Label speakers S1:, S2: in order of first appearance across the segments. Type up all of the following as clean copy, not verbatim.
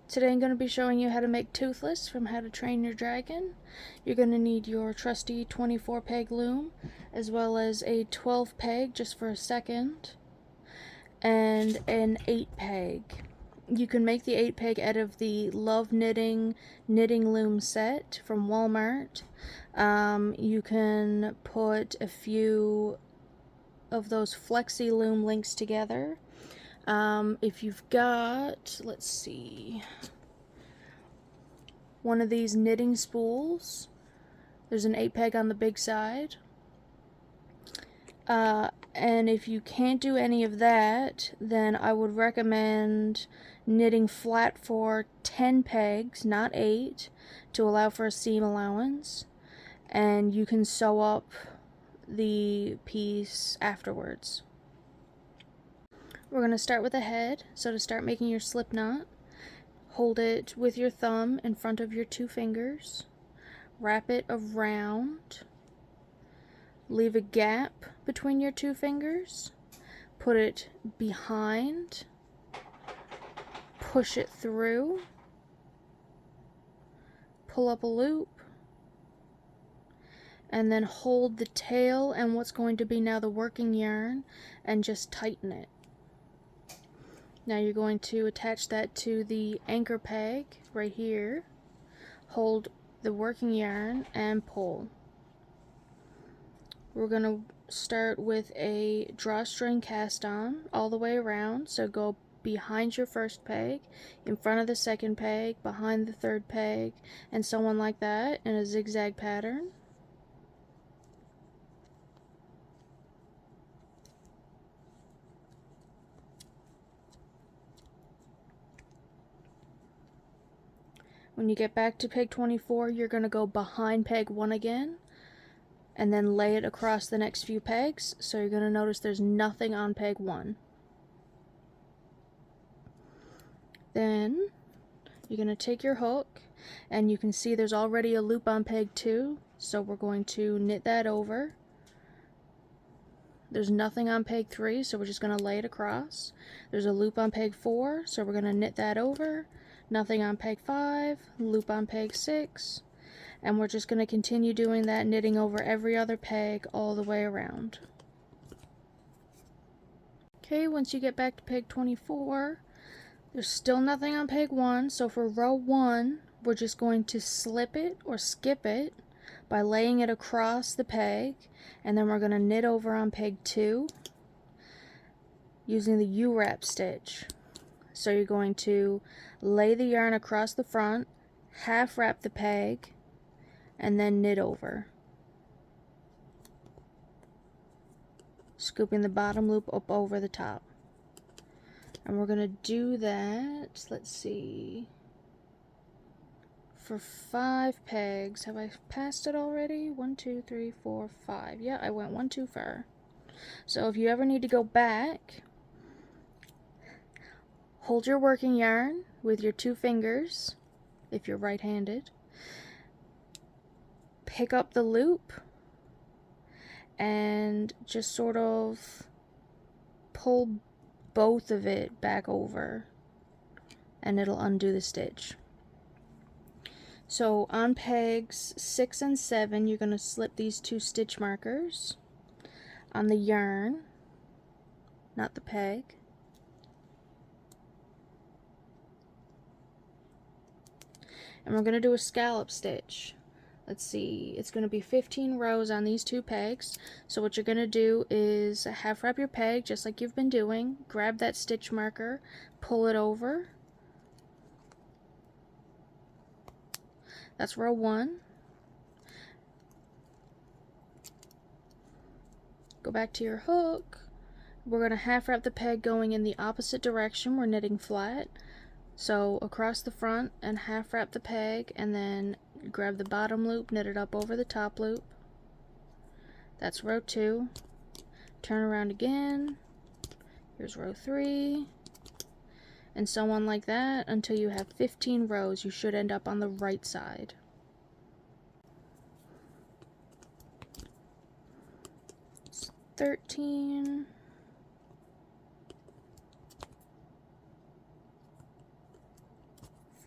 S1: Today I'm going to be showing you how to make Toothless from How to Train Your Dragon. You're going to need your trusty 24 peg loom, as well as a 12 peg just for a second, and an 8 peg. You can make the 8 peg out of the Love Knitting loom set from Walmart. You can put a few of those flexi loom links together. If you've got, let's see, one of these knitting spools, there's an 8 peg on the big side. And if you can't do any of that, then I would recommend knitting flat for 10 pegs, not 8, to allow for a seam allowance. And you can sew up the piece afterwards. We're going to start with the head. So to start making your slip knot, hold it with your thumb in front of your 2 fingers, wrap it around, leave a gap between your 2 fingers, put it behind, push it through, pull up a loop, and then hold the tail and what's going to be now the working yarn and just tighten it. Now you're going to attach that to the anchor peg right here, hold the working yarn and pull. We're going to start with a drawstring cast on all the way around, so go behind your first peg, in front of the second peg, behind the third peg, and so on like that in a zigzag pattern. When you get back to peg 24, you're going to go behind peg 1 again, and then lay it across the next few pegs, so you're going to notice there's nothing on peg 1. Then you're going to take your hook, and you can see there's already a loop on peg 2, so we're going to knit that over. There's nothing on peg 3, so we're just going to lay it across. There's a loop on peg 4, so we're going to knit that over. Nothing on peg 5, loop on peg 6, and we're just going to continue doing that, knitting over every other peg all the way around. Okay, once you get back to peg 24, there's still nothing on peg 1, so for row 1, we're just going to slip it or skip it by laying it across the peg, and then we're going to knit over on peg 2 using the U-wrap stitch. So you're going to lay the yarn across the front, half wrap the peg, and then knit over, scooping the bottom loop up over the top. And we're going to do that, let's see, for 5 pegs. Have I passed it already? 1, 2, 3, 4, 5. Yeah, I went 1 too far. So if you ever need to go back, hold your working yarn with your 2 fingers, if you're right-handed, pick up the loop, and just sort of pull both of it back over, and it'll undo the stitch. So on pegs 6 and 7, you're going to slip these 2 stitch markers on the yarn, not the peg. And we're going to do a scallop stitch. Let's see, it's going to be 15 rows on these 2 pegs. So what you're going to do is half wrap your peg just like you've been doing, grab that stitch marker, pull it over. That's row 1. Go back to your hook. We're going to half wrap the peg going in the opposite direction. We're knitting flat. So across the front and half wrap the peg, and then grab the bottom loop, knit it up over the top loop. That's row 2. Turn around again. Here's row 3. And so on like that until you have 15 rows. You should end up on the right side. It's 13.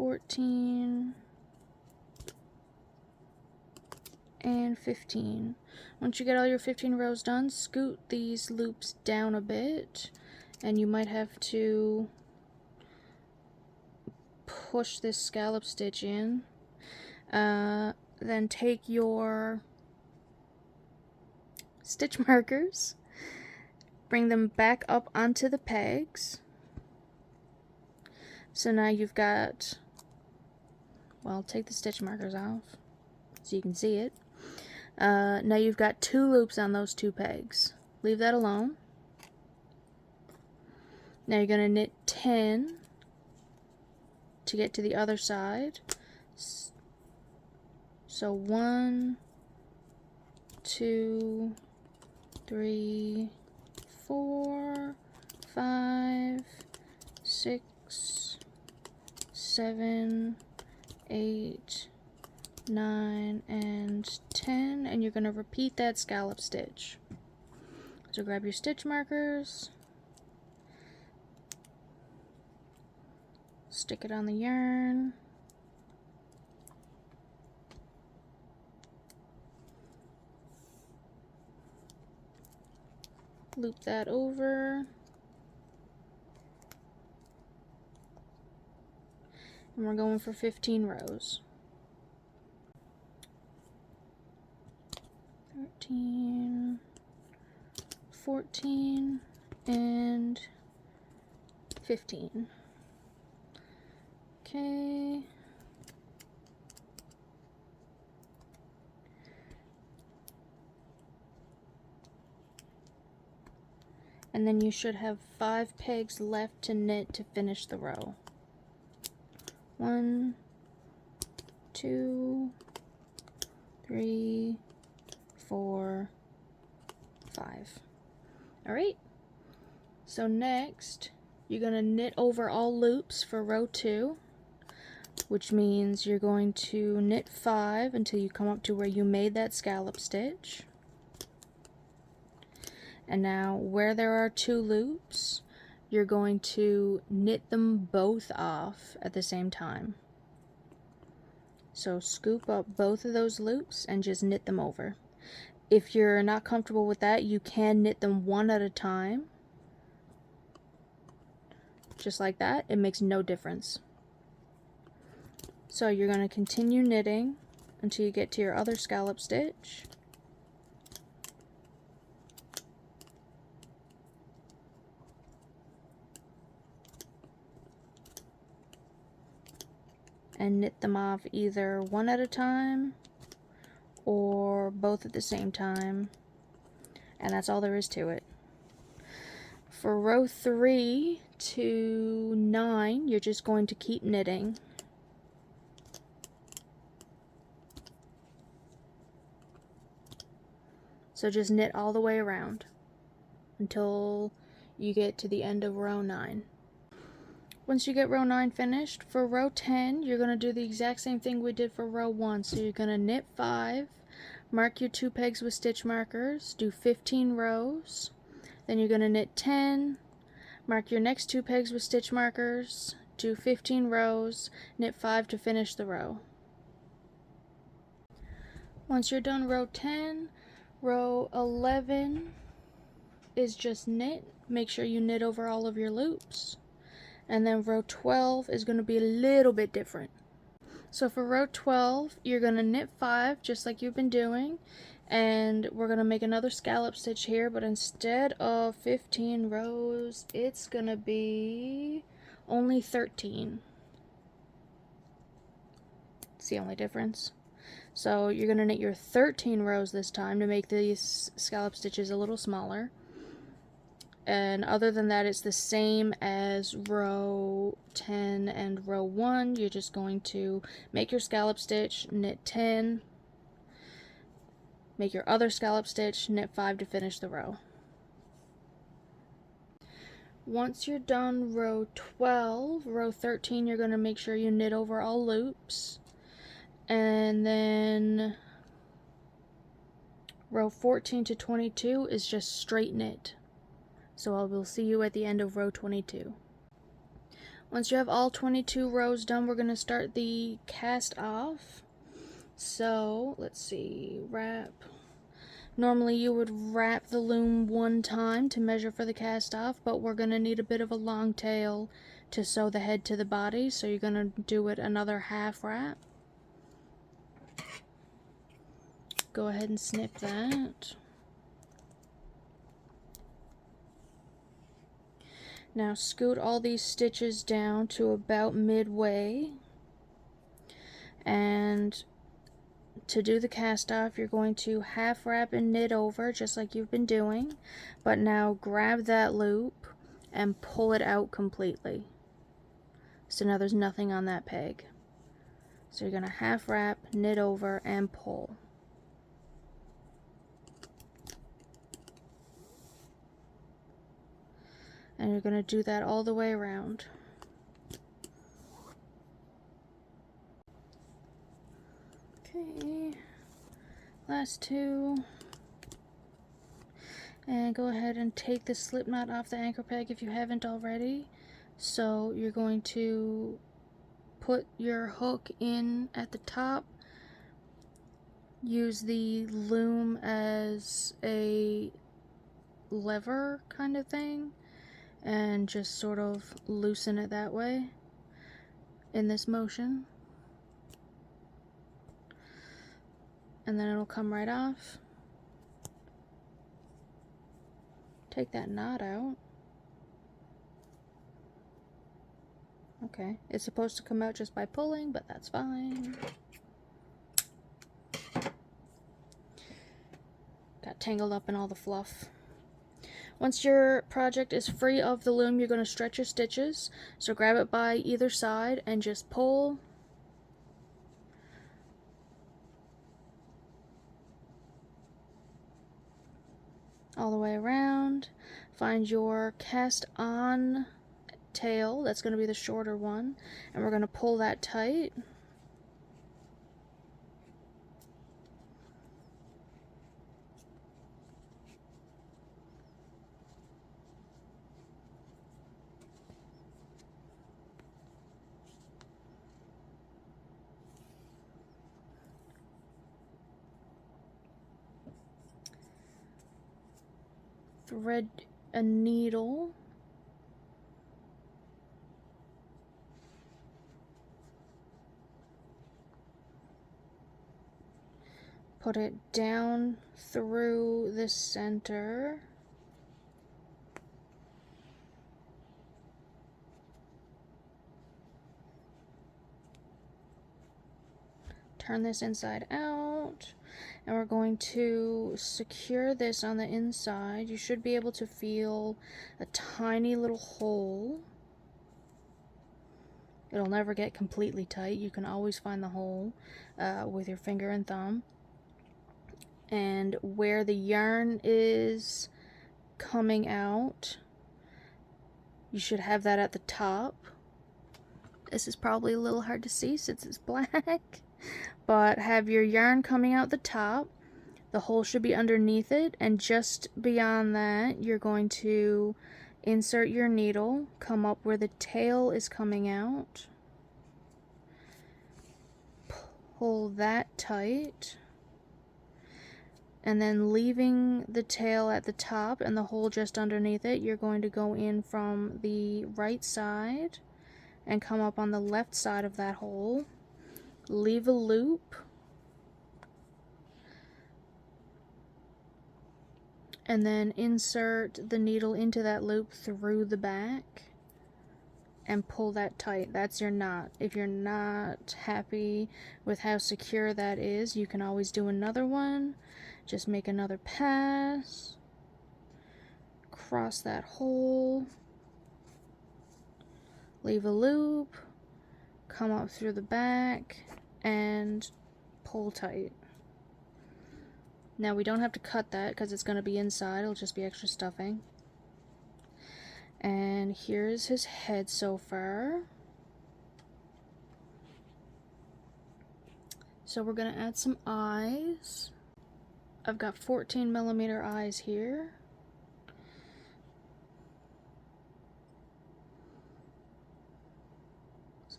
S1: 14, and 15. Once you get all your 15 rows done, scoot these loops down a bit, and you might have to push this scallop stitch in. Then take your stitch markers, bring them back up onto the pegs. So now you've got, well, take the stitch markers off so you can see it. Now you've got 2 loops on those 2 pegs. Leave that alone. Now you're going to knit 10 to get to the other side. So 1, 2, 3, 4, 5, 6, 7, 8, 9, and 10, and you're going to repeat that scallop stitch. So grab your stitch markers, stick it on the yarn, loop that over, and we're going for 15 rows. 13, 14, and 15. Okay. And then you should have 5 pegs left to knit to finish the row. 1, 2, 3, 4, 5. Alright, so next you're going to knit over all loops for row 2, which means you're going to knit 5 until you come up to where you made that scallop stitch. And now where there are 2 loops, you're going to knit them both off at the same time. So scoop up both of those loops and just knit them over. If you're not comfortable with that, you can knit them one at a time. Just like that. It makes no difference. So you're going to continue knitting until you get to your other scallop stitch. And knit them off either one at a time or both at the same time, and that's all there is to it. For row 3 to 9, you're just going to keep knitting. So just knit all the way around until you get to the end of row 9. Once you get row 9 finished, for row 10, you're going to do the exact same thing we did for row 1. So you're going to knit 5, mark your 2 pegs with stitch markers, do 15 rows, then you're going to knit 10, mark your next 2 pegs with stitch markers, do 15 rows, knit 5 to finish the row. Once you're done row 10, row 11 is just knit. Make sure you knit over all of your loops. And then row 12 is going to be a little bit different. So for row 12, you're going to knit 5 just like you've been doing, and we're going to make another scallop stitch here, but instead of 15 rows, it's going to be only 13. It's the only difference. So you're going to knit your 13 rows this time to make these scallop stitches a little smaller. And other than that, it's the same as row 10 and row 1. You're just going to make your scallop stitch, knit 10, make your other scallop stitch, knit 5 to finish the row. Once you're done row 12, row 13, you're going to make sure you knit over all loops. And then row 14 to 22 is just straight knit. So I will see you at the end of row 22. Once you have all 22 rows done, we're going to start the cast off. So let's see, wrap. Normally you would wrap the loom one time to measure for the cast off, but we're going to need a bit of a long tail to sew the head to the body, so you're going to do it another half wrap. Go ahead and snip that. Now scoot all these stitches down to about midway, and to do the cast off you're going to half wrap and knit over just like you've been doing, but now grab that loop and pull it out completely. So now there's nothing on that peg. So you're going to half wrap, knit over, and pull. And you're going to do that all the way around. Okay, last two. And go ahead and take the slip knot off the anchor peg if you haven't already. So you're going to put your hook in at the top, use the loom as a lever kind of thing, and just sort of loosen it that way in this motion, and then it'll come right off. Take that knot out. Okay, it's supposed to come out just by pulling, but that's fine. Got tangled up in all the fluff. Once your project is free of the loom, you're going to stretch your stitches. So grab it by either side and just pull. All the way around. Find your cast on tail. That's going to be the shorter one. And we're going to pull that tight. Thread a needle. Put it down through the center. Turn this inside out, and we're going to secure this on the inside. You should be able to feel a tiny little hole. It'll never get completely tight. You can always find the hole with your finger and thumb. And where the yarn is coming out, you should have that at the top. This is probably a little hard to see since it's black. But have your yarn coming out the top. The hole should be underneath it, and just beyond that you're going to insert your needle, come up where the tail is coming out, pull that tight, and then leaving the tail at the top and the hole just underneath it, you're going to go in from the right side and come up on the left side of that hole. Leave a loop, and then insert the needle into that loop through the back and pull that tight. That's your knot. If you're not happy with how secure that is, you can always do another one. Just make another pass, cross that hole, leave a loop, come up through the back, and pull tight. Now we don't have to cut that because it's going to be inside, it'll just be extra stuffing. And here's his head so far. So we're going to add some eyes. I've got 14mm eyes here.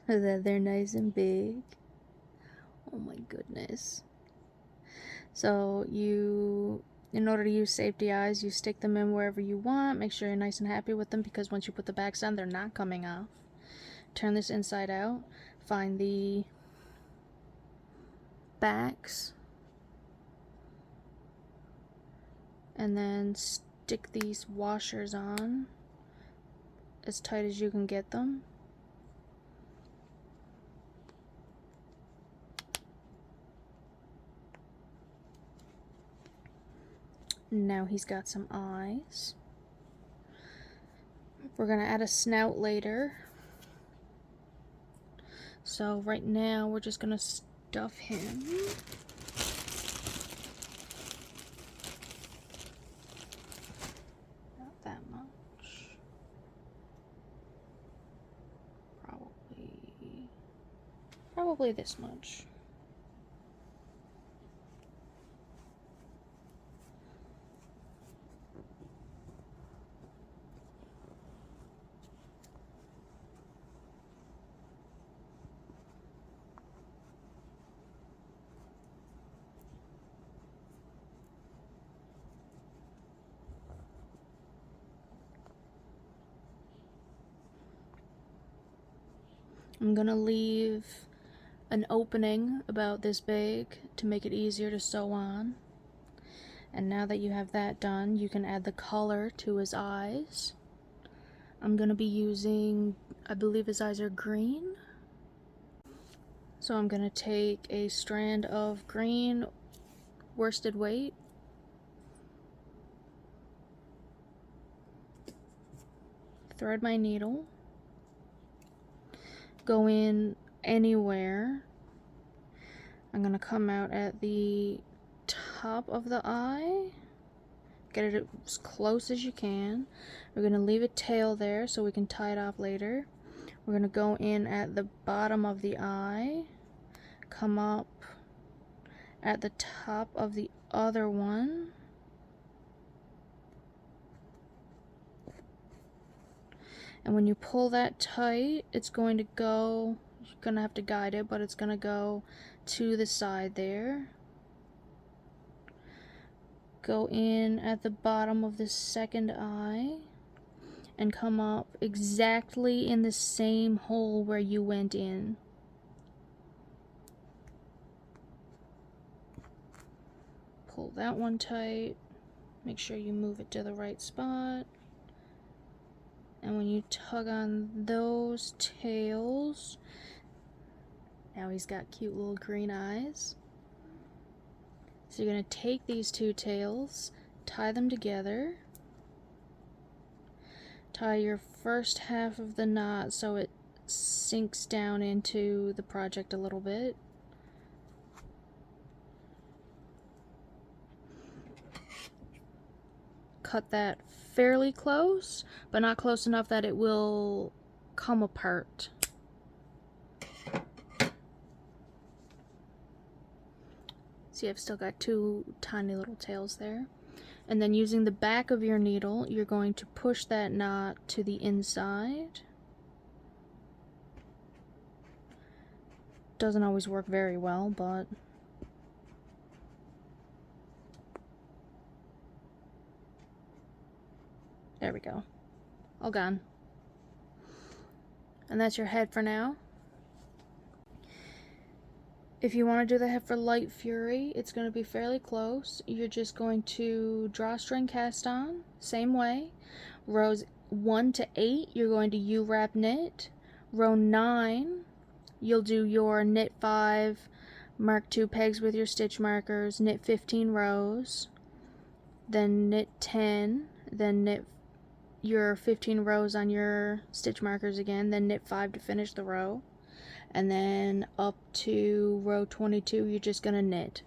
S1: that they're nice and big. Oh my goodness. So in order to use safety eyes, you stick them in wherever you want. Make sure you're nice and happy with them, because once you put the backs on, they're not coming off. Turn this inside out. Find the backs. And then stick these washers on as tight as you can get them. Now he's got some eyes. We're gonna add a snout later. So right now we're just gonna stuff him. Not that much. Probably this much. I'm gonna leave an opening about this big to make it easier to sew on. And now that you have that done, you can add the color to his eyes. I'm gonna be using, I believe his eyes are green. So I'm gonna take a strand of green worsted weight, thread my needle, go in anywhere. I'm gonna come out at the top of the eye, get it as close as you can. We're gonna leave a tail there so we can tie it off later. We're gonna go in at the bottom of the eye, come up at the top of the other one, and when you pull that tight, it's going to go, you're gonna have to guide it, but it's gonna go to the side there. Go in at the bottom of the second eye and come up exactly in the same hole where you went in. Pull that one tight. Make sure you move it to the right spot. And when you tug on those tails, now he's got cute little green eyes. So you're going to take these two tails, tie them together, tie your first half of the knot so it sinks down into the project a little bit. Cut that fairly close, but not close enough that it will come apart. See, I've still got two tiny little tails there. And then using the back of your needle, you're going to push that knot to the inside. Doesn't always work very well, but there we go. All gone. And that's your head for now. If you want to do the head for Light Fury, it's going to be fairly close. You're just going to drawstring cast on, same way. Rows 1 to 8, you're going to U-wrap knit. Row 9, you'll do your knit 5, mark 2 pegs with your stitch markers, knit 15 rows, then knit 10, then knit your 15 rows on your stitch markers again, then knit 5 to finish the row. And then up to row 22, you're just going to knit.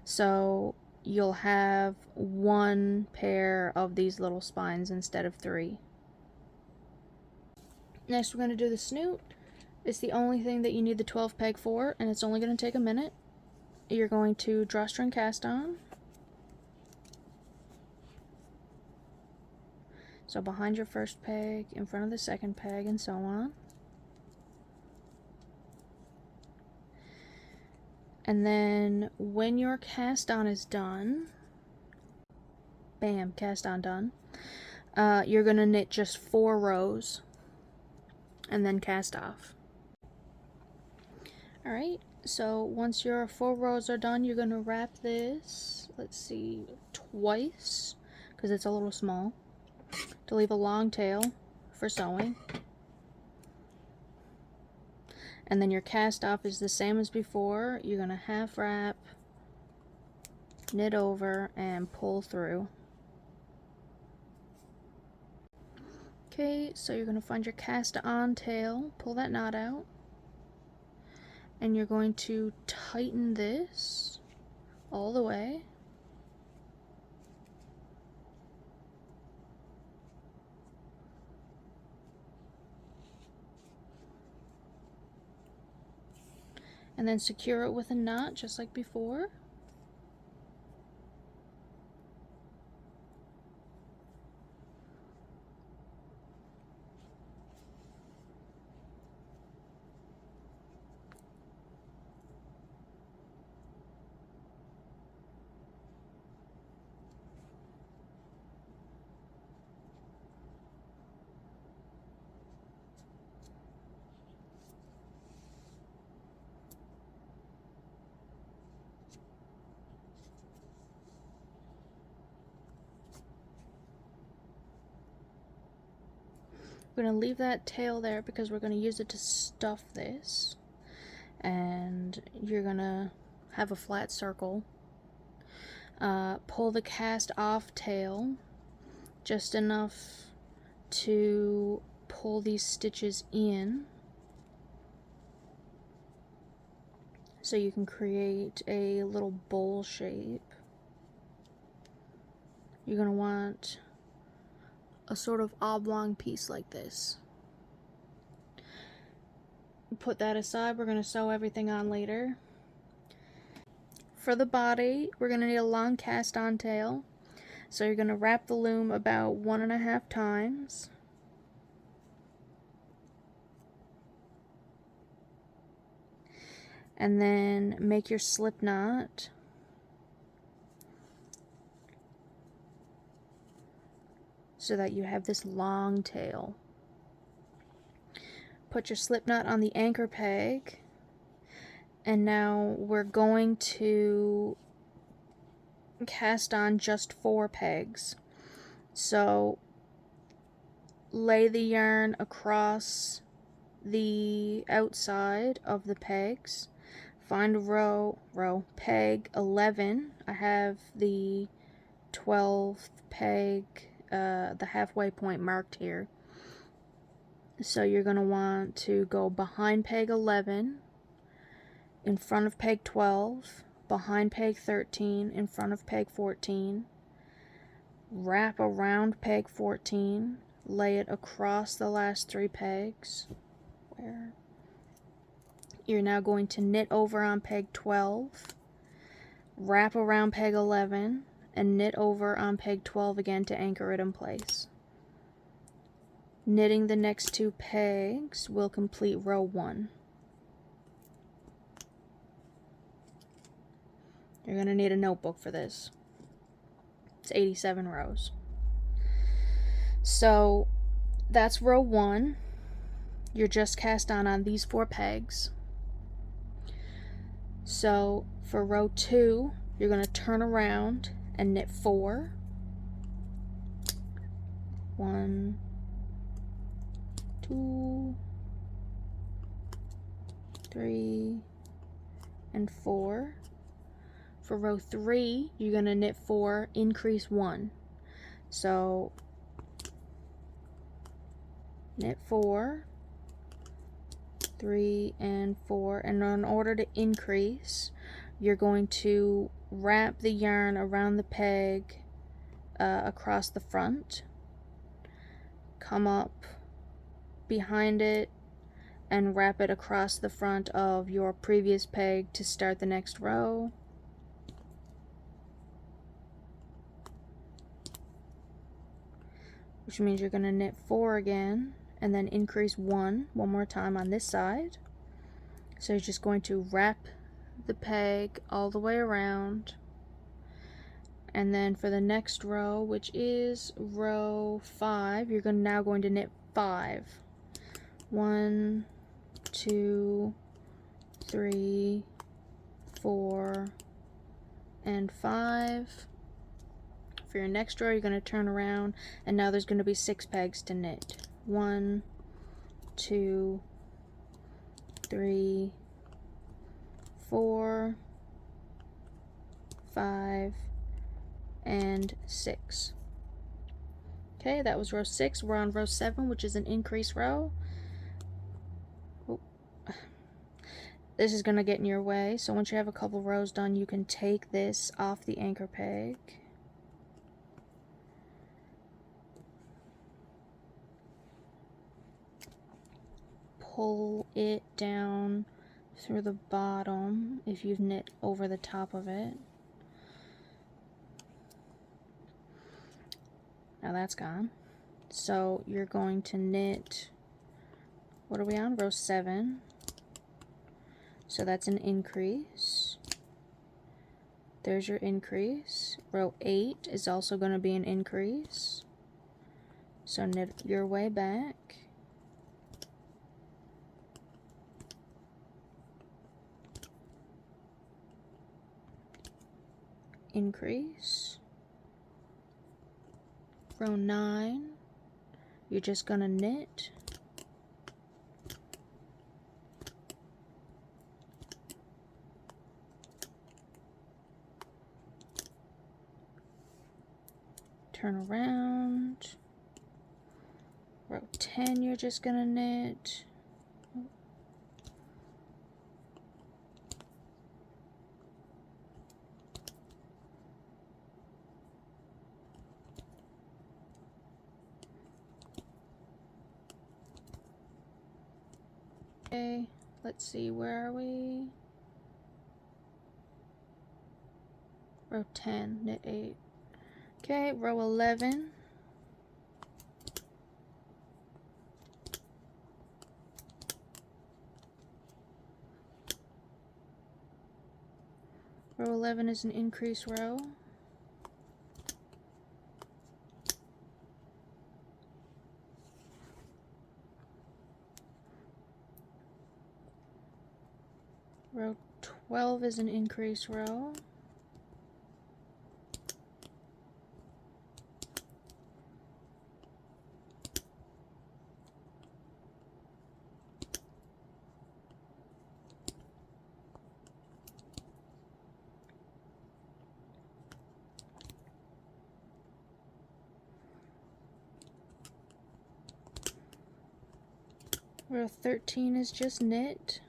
S1: So you'll have 1 pair of these little spines instead of 3. Next, we're going to do the snoot. It's the only thing that you need the 12 peg for, and it's only going to take a minute. You're going to drawstring cast on. So behind your first peg, in front of the second peg, and so on. And then when your cast on is done, bam, cast on done, you're going to knit just 4 rows and then cast off. Alright, so once your 4 rows are done, you're going to wrap this, let's see, twice, because it's a little small, to leave a long tail for sewing. And then your cast off is the same as before. You're going to half wrap, knit over, and pull through. Okay, so you're going to find your cast on tail, pull that knot out, and you're going to tighten this all the way. And then secure it with a knot just like before. We're going to leave that tail there because we're going to use it to stuff this. And you're going to have a flat circle. Pull the cast off tail just enough to pull these stitches in so you can create a little bowl shape. You're going to want a sort of oblong piece like this. Put that aside, we're going to sew everything on later. For the body, we're going to need a long cast on tail. So you're going to wrap the loom about 1.5 times. And then make your slip knot. So that you have this long tail. Put your slip knot on the anchor peg. And now we're going to cast on just 4 pegs. So lay the yarn across the outside of the pegs. Find peg 11. I have the 12th peg, the halfway point marked here. So you're going to want to go behind peg 11, in front of peg 12, behind peg 13, in front of peg 14, wrap around peg 14, lay it across the last 3 pegs. Where you're now going to knit over on peg 12, wrap around peg 11, and knit over on peg 12 again to anchor it in place. Knitting the next 2 pegs will complete row 1. You're going to need a notebook for this. It's 87 rows. So that's row 1. You're just cast on these 4 pegs. So for row 2, you're going to turn around and knit 4. 1, 2, 3, and 4. For row 3, you're going to knit 4, increase 1. So knit 4, 3, and 4. And in order to increase, you're going to wrap the yarn around the peg across the front. Come up behind it and wrap it across the front of your previous peg to start the next row. Which means you're going to knit 4 again and then increase 1 more time on this side. So you're just going to wrap the peg all the way around, and then for the next row, which is row 5, you're now going to knit 5. 1, 2, 3, 4, and 5. For your next row, you're going to turn around, and now there's going to be 6 pegs to knit. 1, 2, 3, 4, 5, and 6. Okay, that was row 6. We're on row 7, which is an increase row. Oh. This is going to get in your way, so once you have a couple rows done, you can take this off the anchor peg. Pull it down through the bottom if you've knit over the top of it. Now that's gone. So you're going to knit, what are we on? Row 7. So that's an increase. There's your increase. Row 8 is also going to be an increase. So knit your way back. Increase. Row 9, you're just going to knit. Turn around. Row 10, you're just going to knit. Okay, let's see, where are we? Row 10, knit 8. Okay, row 11. Row 11 is an increase row. Row 12 is an increase row. Row 13 is just knit.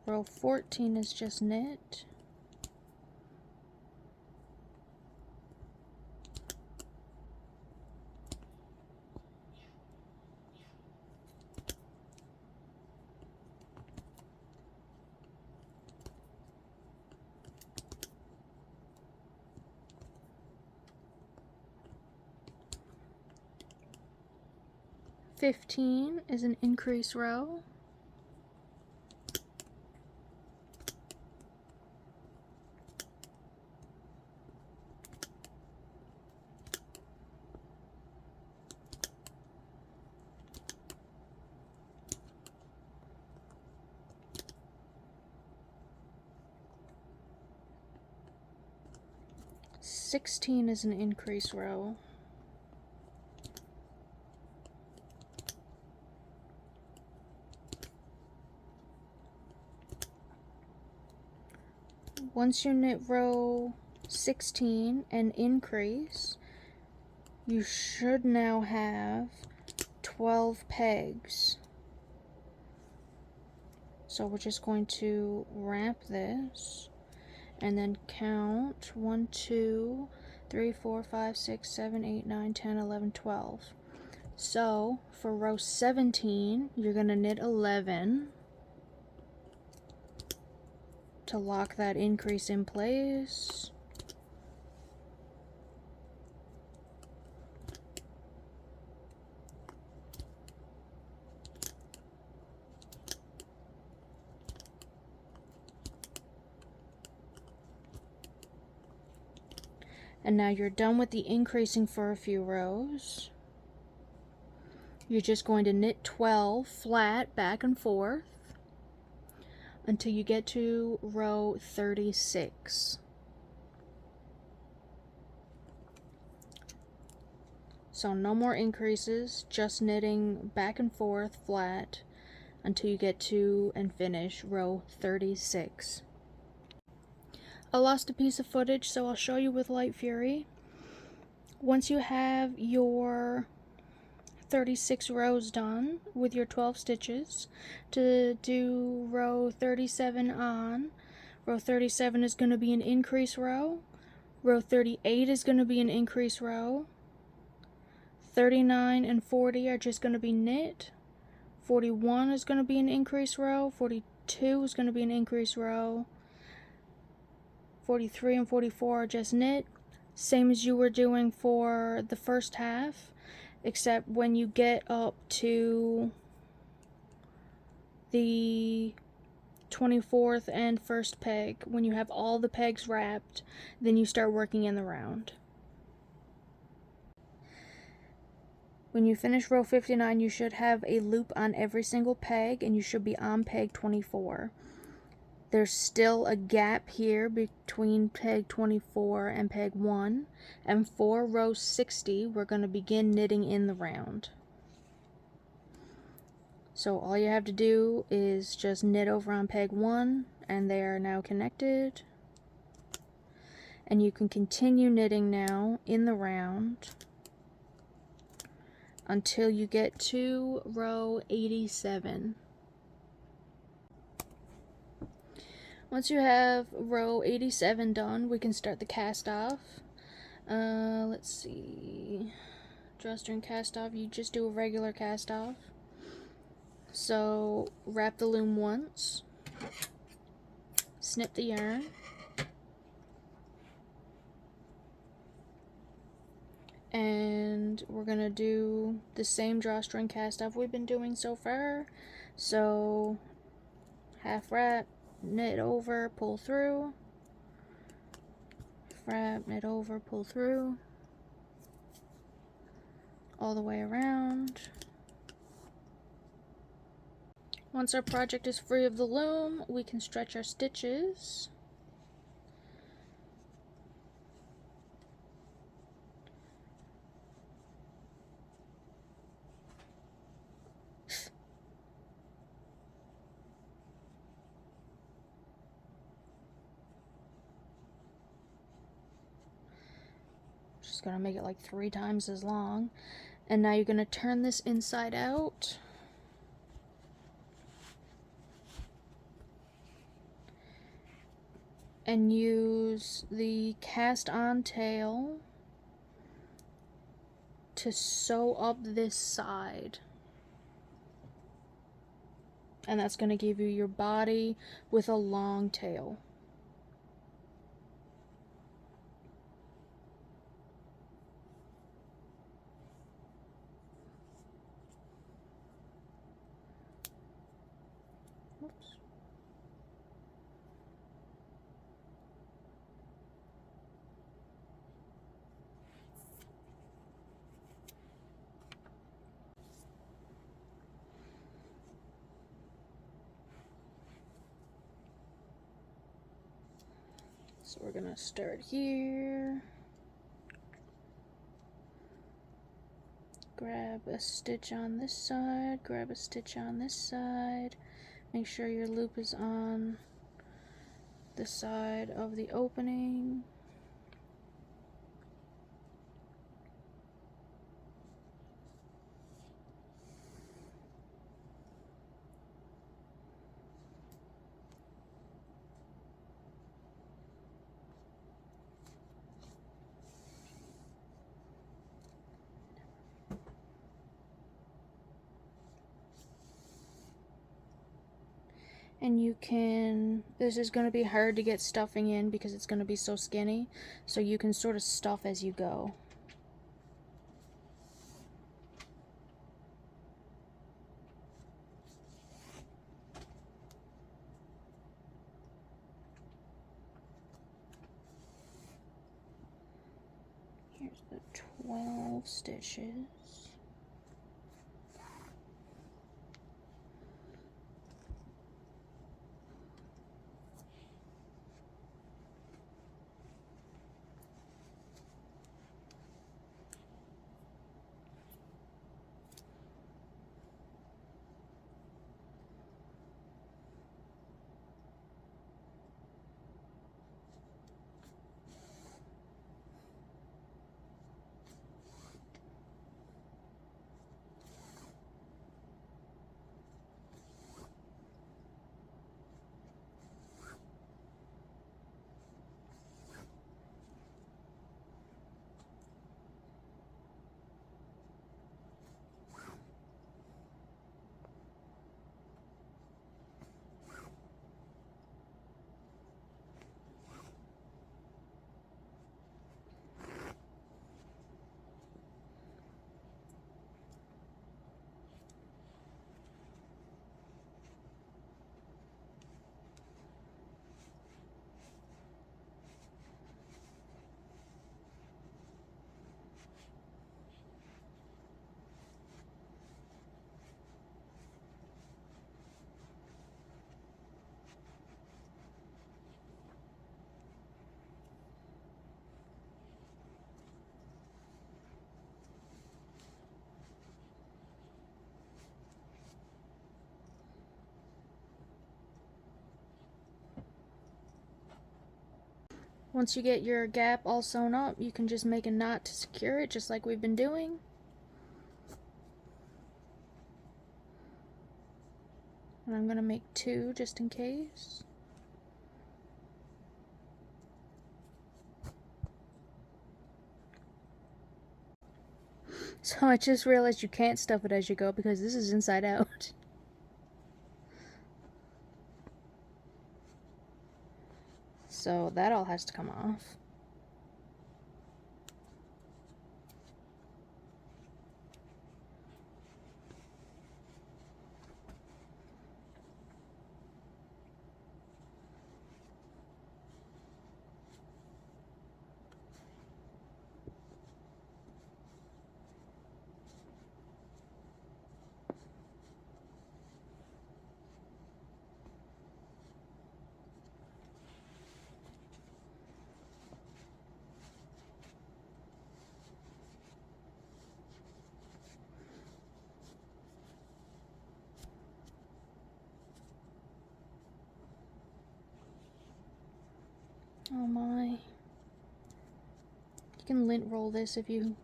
S1: Row 14 is just knit. Row 15 is an increase row. Sixteen is an increase row. Once you knit row 16 and increase, you should now have 12 pegs. So we're just going to wrap this and then count 1, 2, 3, 4, 5, 6, 7, 8, 9, 10, 11, 12. So for row 17, you're going to knit 11 to lock that increase in place. And now you're done with the increasing for a few rows. You're just going to knit 12 flat back and forth until you get to row 36. So no more increases, just knitting back and forth flat until you get to and finish row 36. I lost a piece of footage, so I'll show you with Light Fury. Once you have your 36 rows done with your 12 stitches, to do row 37 on, row 37 is going to be an increase row, row 38 is going to be an increase row, 39 and 40 are just going to be knit, 41 is going to be an increase row, 42 is going to be an increase row, 43 and 44 are just knit, same as you were doing for the first half, except when you get up to the 24th and first peg, when you have all the pegs wrapped, then you start working in the round. When you finish row 59, you should have a loop on every single peg, and you should be on peg 24. There's still a gap here between peg 24 and peg 1, and for row 60, we're going to begin knitting in the round. So all you have to do is just knit over on peg 1, and they are now connected. And you can continue knitting now in the round until you get to row 87. Once you have row 87 done, we can start the cast off. Let's see. Drawstring cast off, you just do a regular cast off. So wrap the loom once, snip the yarn, and we're gonna do the same drawstring cast off we've been doing so far. So half wrap, knit over, pull through, wrap, knit over, pull through, all the way around. Once our project is free of the loom, we can stretch our stitches. Just gonna make it like 3 times as long. And now you're gonna turn this inside out. And use the cast on tail to sew up this side. And that's going to give you your body with a long tail. Oops. So we're going to start here. Grab a stitch on this side, grab a stitch on this side. Make sure your loop is on the side of the opening. And you can, this is going to be hard to get stuffing in because it's going to be so skinny, so you can sort of stuff as you go. Here's the 12 stitches. Once you get your gap all sewn up, you can just make a knot to secure it, just like we've been doing. And I'm going to make 2 just in case. So I just realized you can't stuff it as you go because this is inside out. So that all has to come off. Oh my. You can lint roll this if you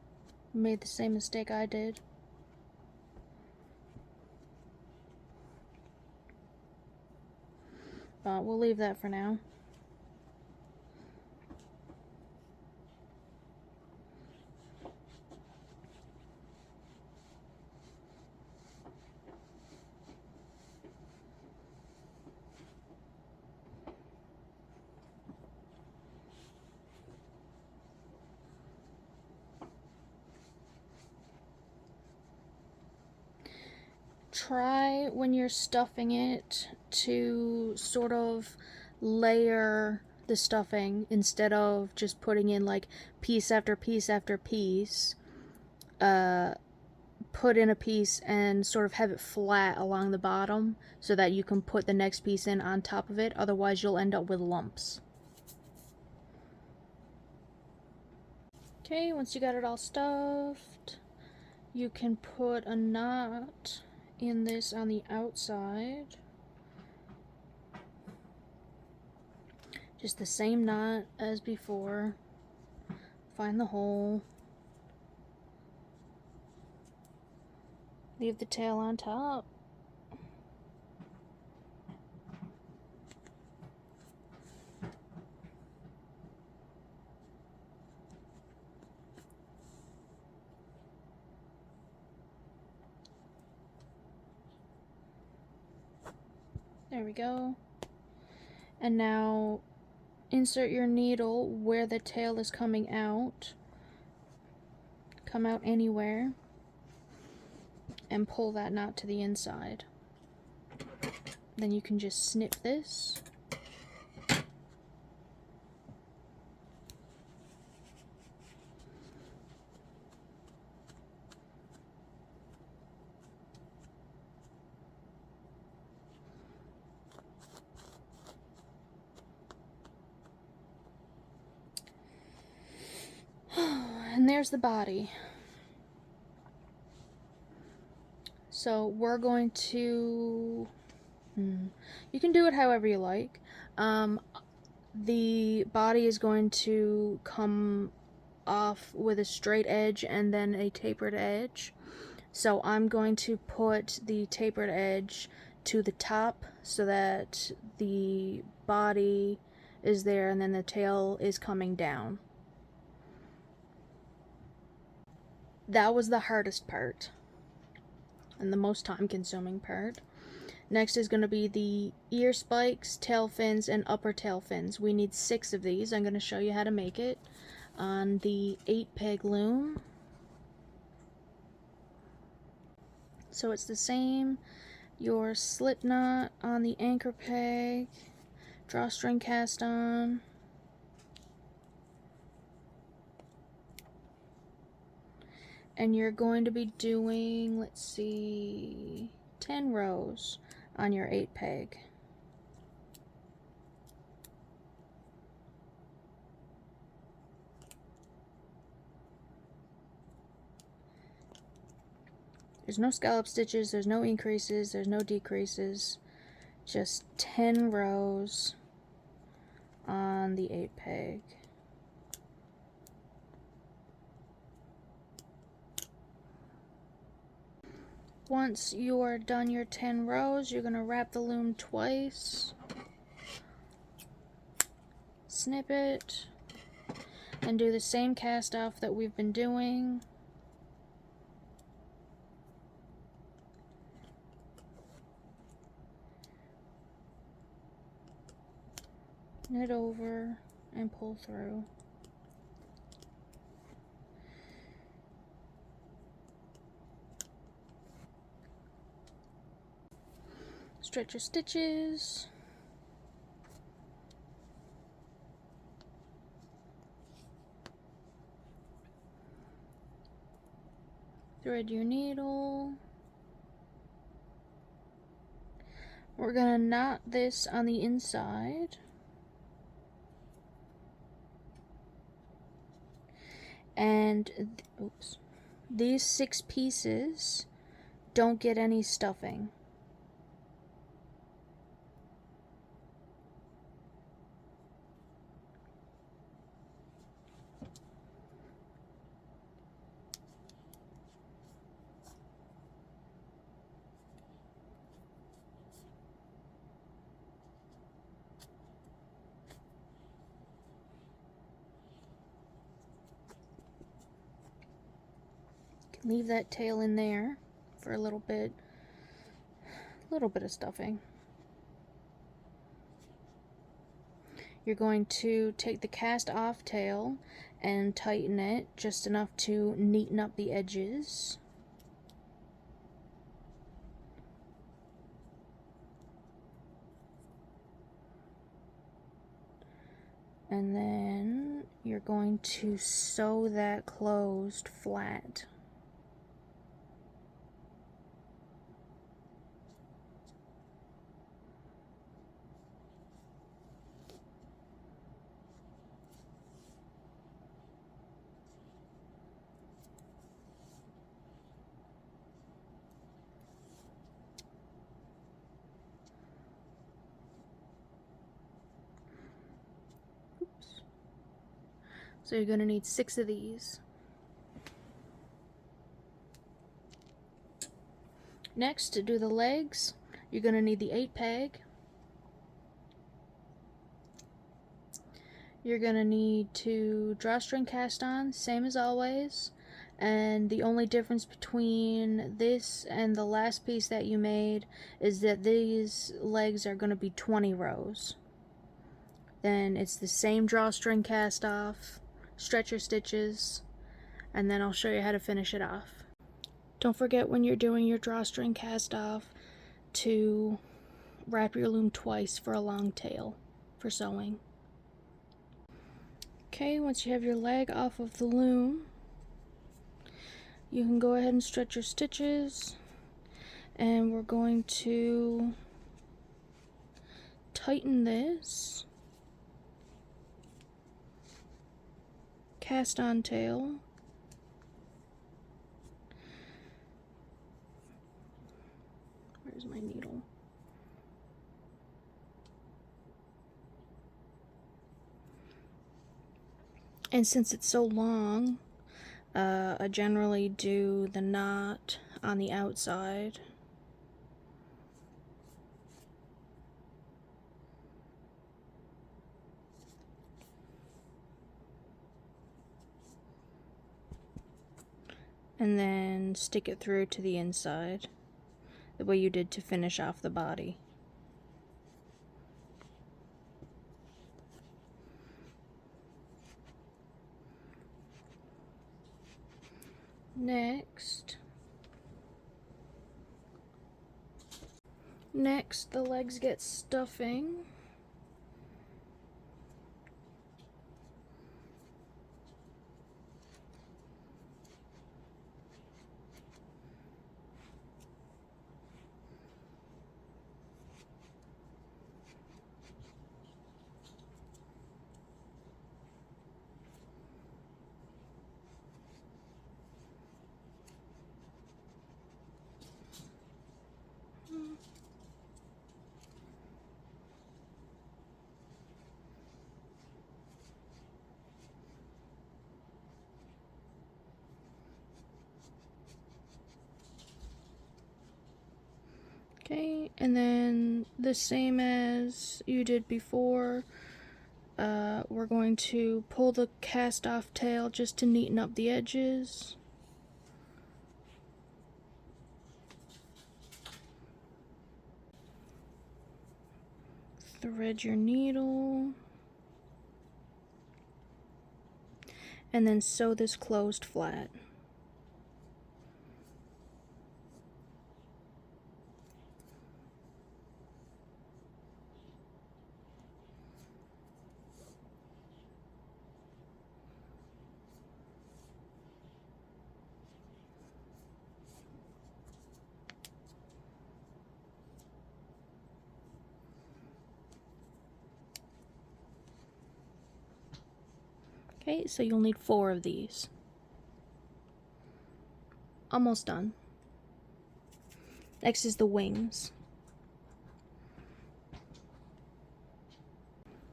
S1: made the same mistake I did. But we'll leave that for now. Try when you're stuffing it to sort of layer the stuffing instead of just putting in like piece after piece after piece. Put in a piece and sort of have it flat along the bottom so that you can put the next piece in on top of it, otherwise you'll end up with lumps. Okay, once you got it all stuffed, you can put a knot in this on the outside. Just the same knot as before. Find the hole. Leave the tail on top. There we go. And now insert your needle where the tail is coming out. Come out anywhere. And pull that knot to the inside. Then you can just snip this. And there's the body. So we're going to... you can do it however you like. The body is going to come off with a straight edge and then a tapered edge. So I'm going to put the tapered edge to the top so that the body is there and then the tail is coming down. That was the hardest part and the most time-consuming part. Next is going to be the ear spikes, tail fins, and upper tail fins. We need 6 of these. I'm going to show you how to make it on the 8-peg loom. So it's the same. Your slip knot on the anchor peg, drawstring cast on, and you're going to be doing, let's see, 10 rows on your 8-peg. There's no scallop stitches, there's no increases, there's no decreases, just 10 rows on the 8-peg. Once you are done your 10 rows, you're going to wrap the loom twice, snip it, and do the same cast off that we've been doing. Knit over and pull through. Stretch your stitches. Thread your needle. We're gonna knot this on the inside. And oops, these 6 pieces don't get any stuffing. Leave that tail in there for a little bit of stuffing. You're going to take the cast off tail and tighten it just enough to neaten up the edges. And then you're going to sew that closed flat. So you're going to need 6 of these. Next, to do the legs, you're going to need the 8-peg. You're going to need to drawstring cast on, same as always, And the only difference between this and the last piece that you made is that these legs are going to be 20 rows. Then it's the same drawstring cast off, stretcher stitches, and then I'll show you how to finish it off. Don't forget when you're doing your drawstring cast off to wrap your loom twice for a long tail for sewing. Okay, once you have your leg off of the loom, you can go ahead and stretch your stitches, and we're going to tighten this, cast on tail, where's my needle? And since it's so long, I generally do the knot on the outside. And then stick it through to the inside, the way you did to finish off the body. Next, the legs get stuffing. Okay, and then the same as you did before, we're going to pull the cast off tail just to neaten up the edges. Thread your needle, and then sew this closed flat. Okay, so you'll need 4 of these. Almost done. Next is the wings.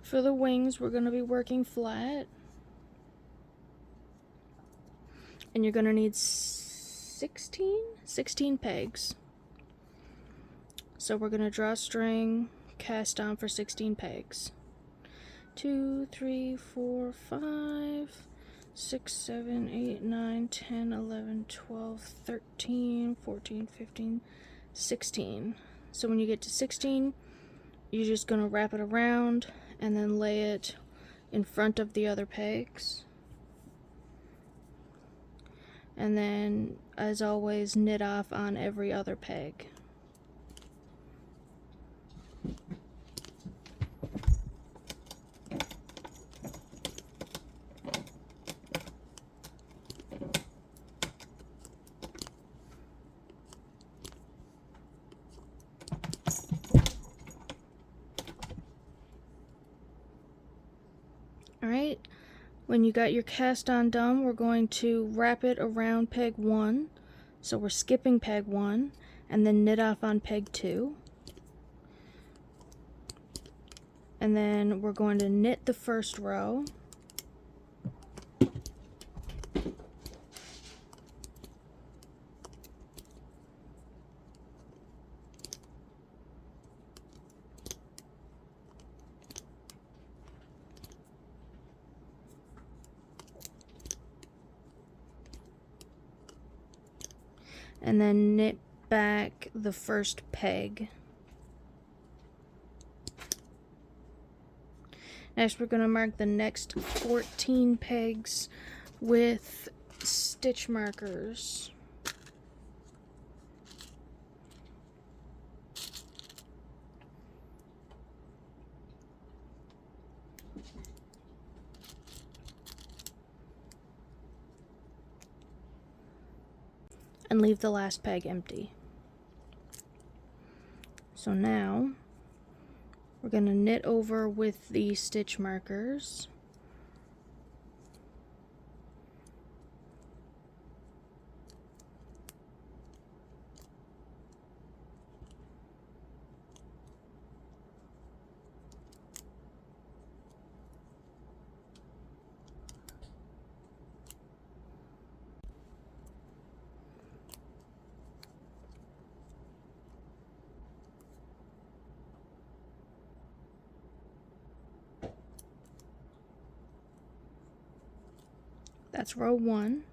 S1: For the wings, we're going to be working flat. And you're going to need 16 pegs. So we're going to draw a string, cast on for 16 pegs. 2, 3, 4, 5, 6, 7, 8, 9, 10, 11, 12, 13, 14, 15, 16. So when you get to 16, you're just going to wrap it around and then lay it in front of the other pegs. And then, as always, knit off on every other peg. Alright, when you got your cast on done, we're going to wrap it around peg 1. So we're skipping peg 1 and then knit off on peg 2. And then we're going to knit the first row. and then knit back the first peg. Next, we're going to mark the next 14 pegs with stitch markers. And leave the last peg empty. So now we're going to knit over with the stitch markers. That's row 1.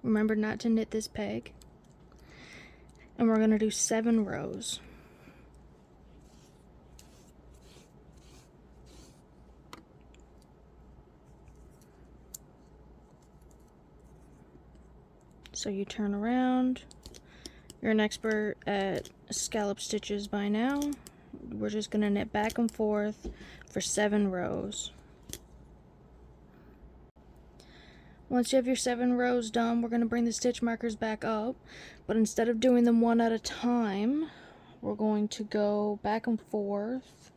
S1: Remember not to knit this peg. And we're going to do 7 rows. So you turn around. You're an expert at scallop stitches by now. We're just going to knit back and forth for 7 rows. Once you have your 7 rows done, we're going to bring the stitch markers back up, but instead of doing them one at a time, we're going to go back and forth.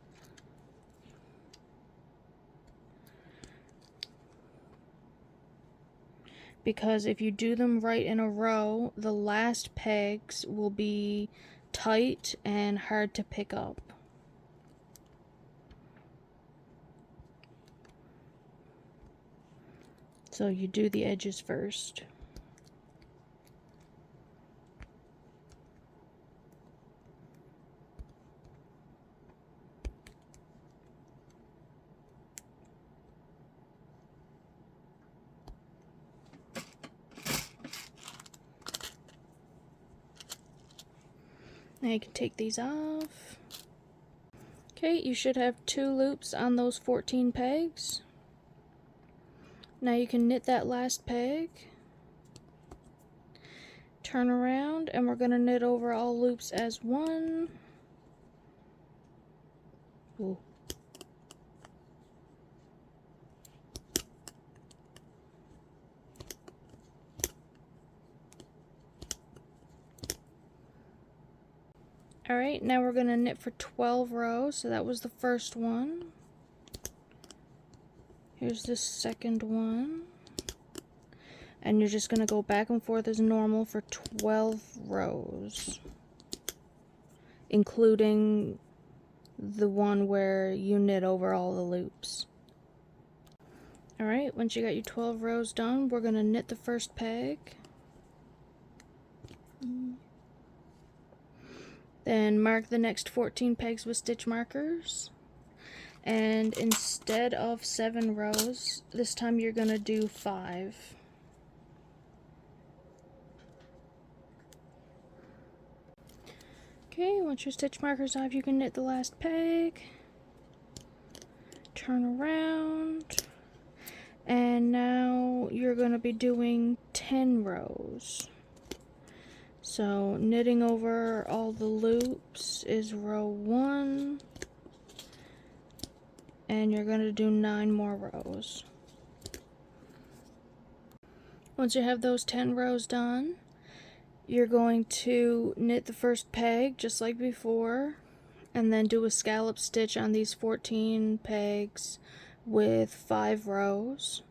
S1: Because if you do them right in a row, the last pegs will be tight and hard to pick up. So you do the edges first. Now you can take these off. Okay, you should have 2 loops on those 14 pegs. Now you can knit that last peg, turn around, and we're going to knit over all loops as one. Ooh. Alright, now we're going to knit for 12 rows, so that was the first one. Here's the second one. And you're just going to go back and forth as normal for 12 rows. Including the one where you knit over all the loops. Alright, once you got your 12 rows done, we're going to knit the first peg. Then mark the next 14 pegs with stitch markers. And instead of 7 rows, this time you're going to do 5. Okay, once your stitch marker's off, you can knit the last peg. Turn around. And now you're going to be doing 10 rows. So knitting over all the loops is row 1. And you're going to do 9 more rows. Once you have those 10 rows done, you're going to knit the first peg just like before, and then do a scallop stitch on these 14 pegs with 5 rows.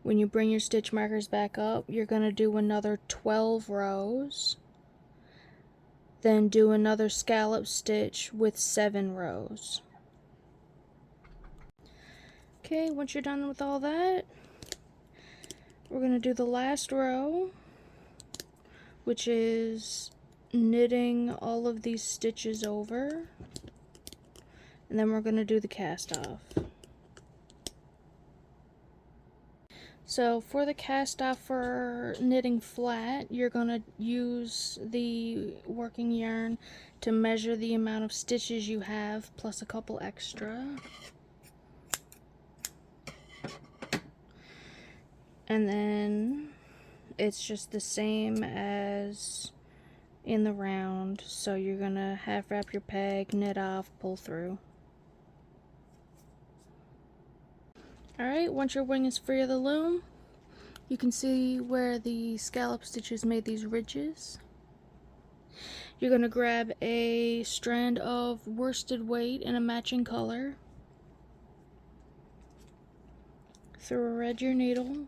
S1: When you bring your stitch markers back up, you're going to do another 12 rows, then do another scallop stitch with 7 rows. Okay, once you're done with all that, we're going to do the last row, which is knitting all of these stitches over, and then we're going to do the cast off. So for the cast off for knitting flat, you're going to use the working yarn to measure the amount of stitches you have plus a couple extra. And then it's just the same as in the round. So you're going to half wrap your peg, knit off, pull through. Alright, once your wing is free of the loom, you can see where the scallop stitches made these ridges. You're going to grab a strand of worsted weight in a matching color. Thread your needle,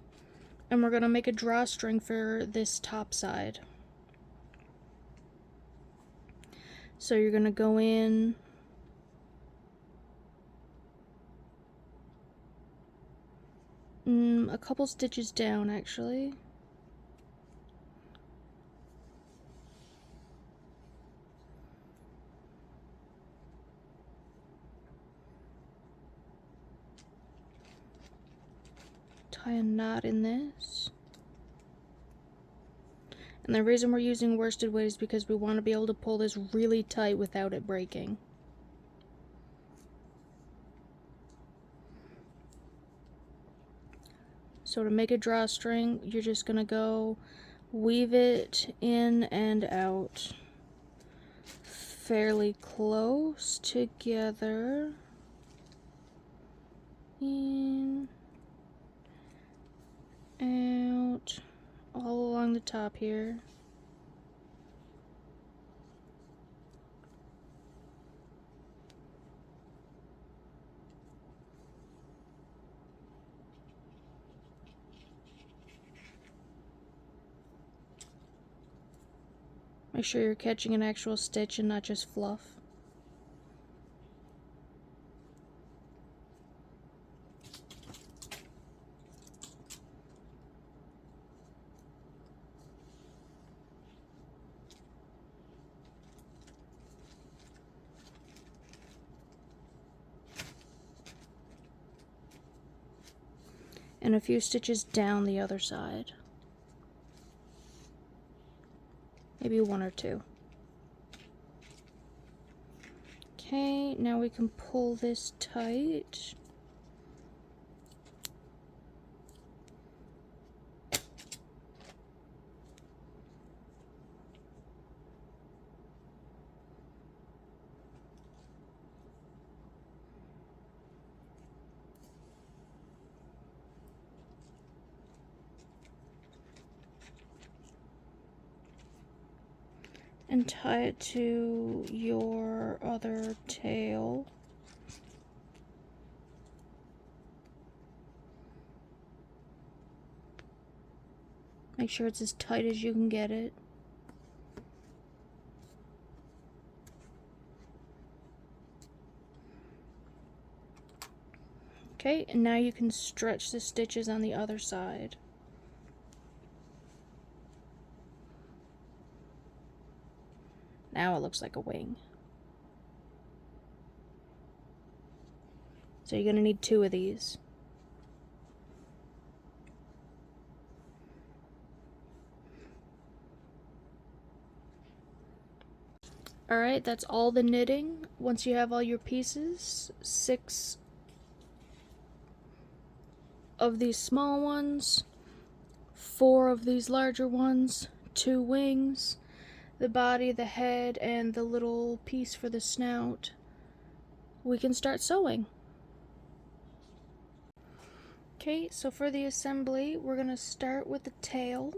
S1: and we're going to make a drawstring for this top side. So you're going to go in a couple stitches down, actually. Tie a knot in this. And the reason we're using worsted weight is because we want to be able to pull this really tight without it breaking. So to make a drawstring, you're just going to go weave it in and out fairly close together. In, out, all along the top here. Make sure you're catching an actual stitch and not just fluff. And a few stitches down the other side. Maybe one or two. Okay, now we can pull this tight. And tie it to your other tail. Make sure it's as tight as you can get it. Okay, and now you can stretch the stitches on the other side. Now it looks like a wing. So you're going to need 2 of these. Alright, that's all the knitting. Once you have all your pieces, 6 of these small ones, 4 of these larger ones, 2 wings, the body, the head, and the little piece for the snout, we can start sewing. Okay, so for the assembly, we're going to start with the tail.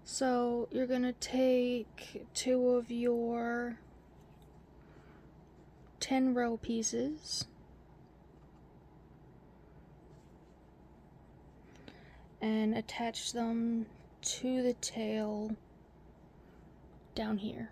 S1: So you're going to take 2 of your 10 row pieces and attach them to the tail down here.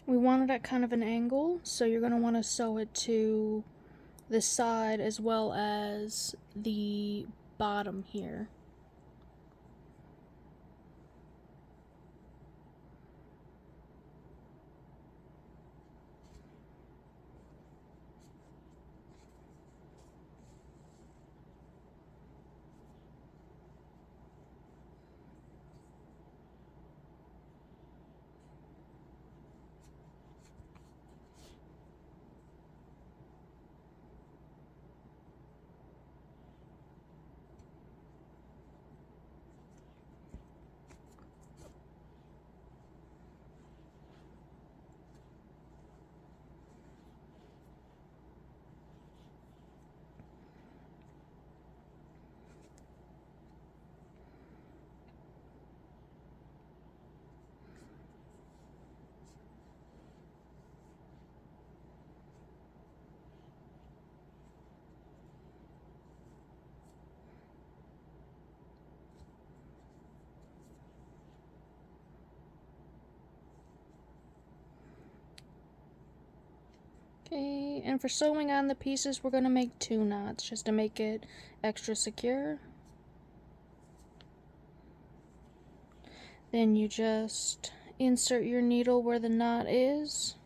S1: We want it at kind of an angle, so you're going to want to sew it to the side as well as the bottom here. Okay, and for sewing on the pieces, we're going to make 2 knots just to make it extra secure. Then you just insert your needle where the knot is.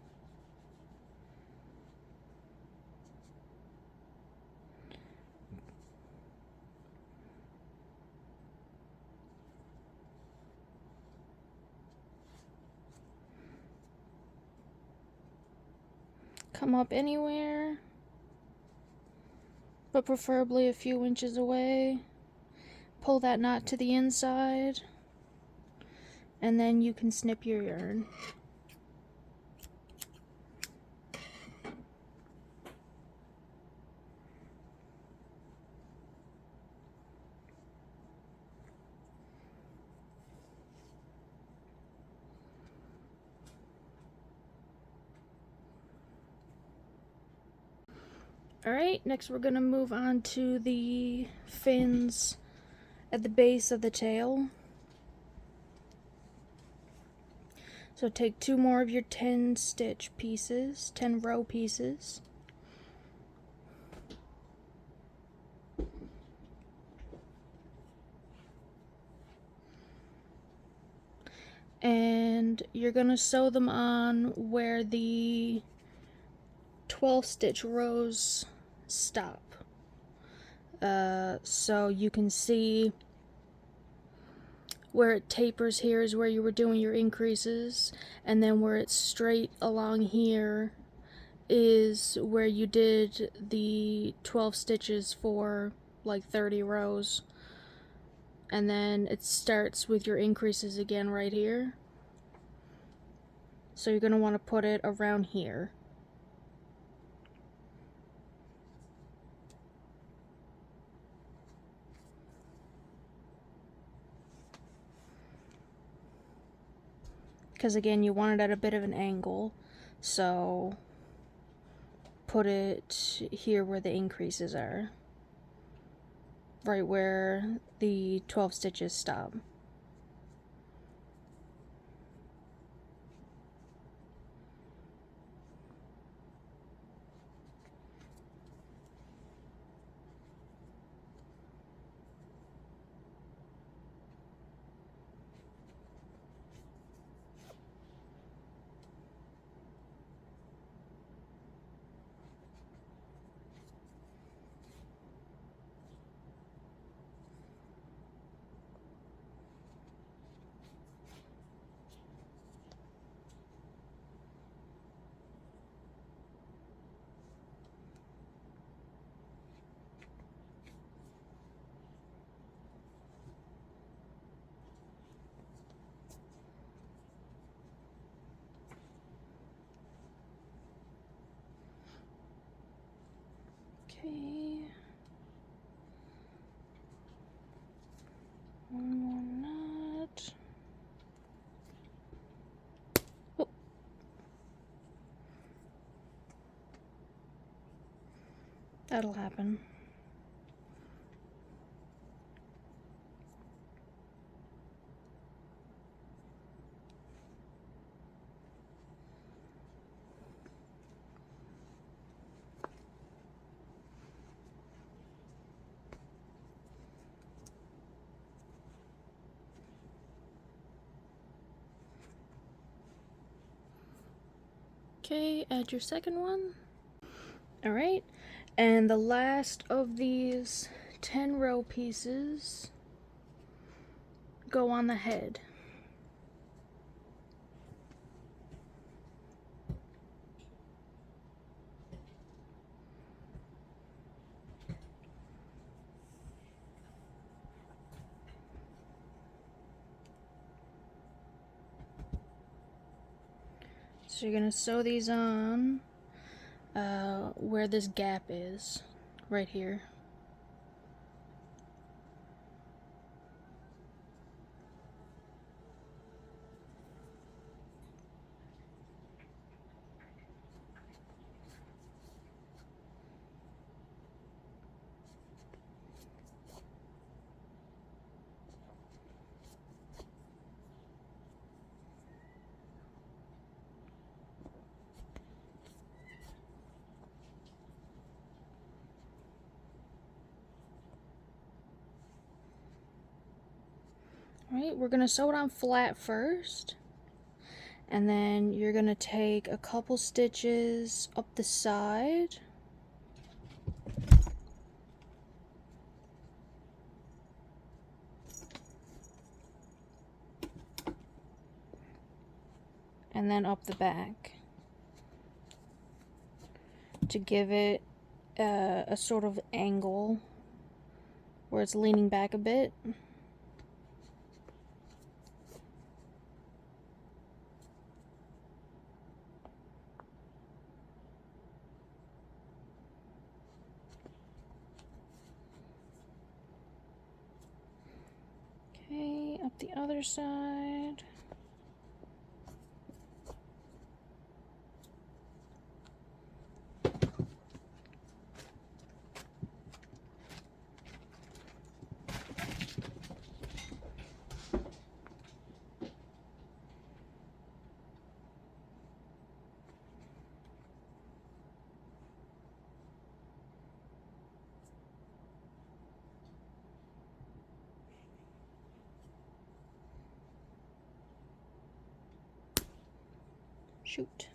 S1: Come up anywhere, but preferably a few inches away. Pull that knot to the inside, and then you can snip your yarn. Alright, next we're going to move on to the fins at the base of the tail. So take 2 more of your 10 stitch pieces, 10 row pieces. And you're going to sew them on where the 12 stitch rows stop. So you can see where it tapers here is where you were doing your increases, and then where it's straight along here is where you did the 12 stitches for like 30 rows, and then it starts with your increases again right here. So you're going to want to put it around here. Because again, you want it at a bit of an angle, so put it here where the increases are, right where the 12 stitches stop. Okay. One more knot. Oh. That'll happen. Okay, add your second one. Alright, and the last of these 10 row pieces go on the head. So you're going to sew these on where this gap is, right here. Alright, we're going to sew it on flat first. And then you're going to take a couple stitches up the side. And then up the back to give it a sort of angle where it's leaning back a bit. Okay, up the other side. Shoot.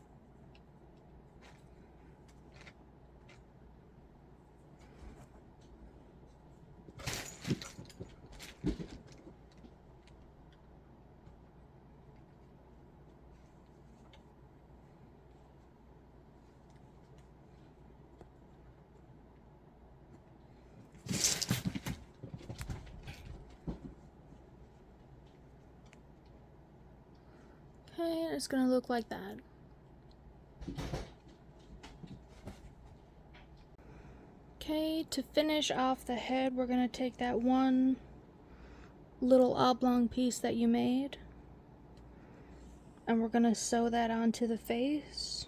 S1: Okay, it's gonna look like that. Okay, to finish off the head, we're gonna take that one little oblong piece that you made, and we're gonna sew that onto the face.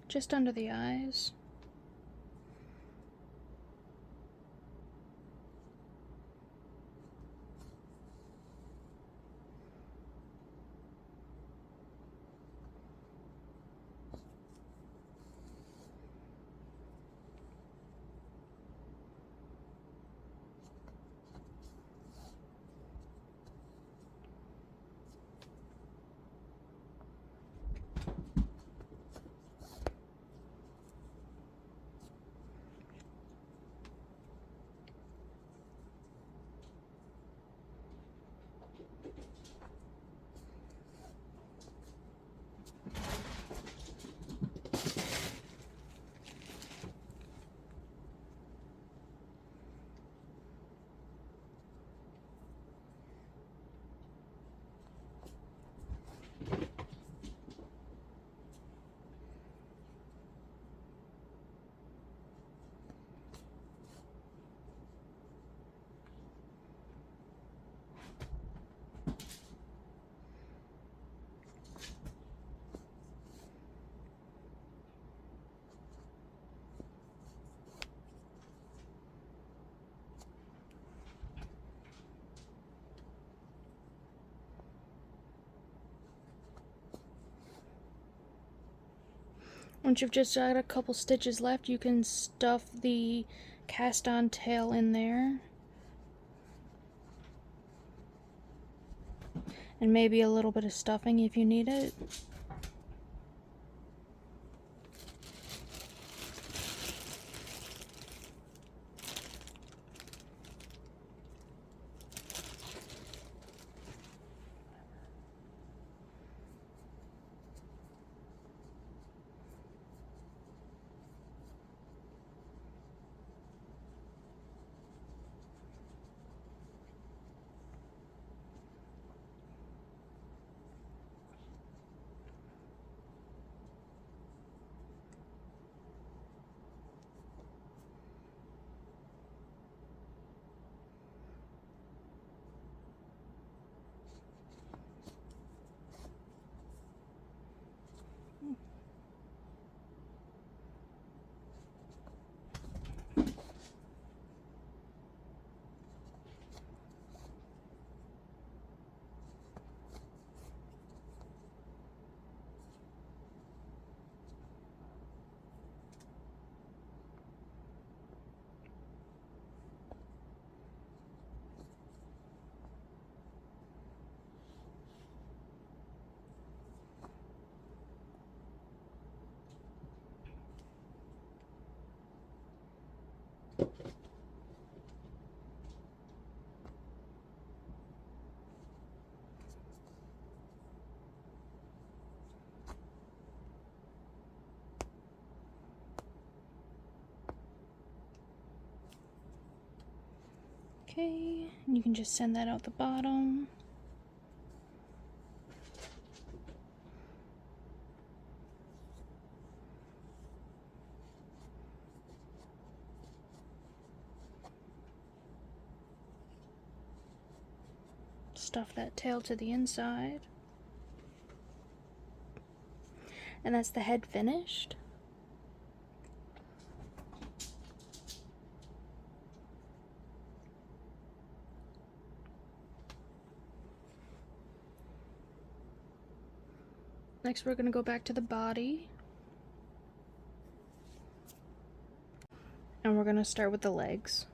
S1: Just under the eyes. Once you've just got a couple stitches left, you can stuff the cast on tail in there. And maybe a little bit of stuffing if you need it. Okay, and you can just send that out the bottom. Stuff that tail to the inside. And that's the head finished. Next we're going to go back to the body. And we're going to start with the legs.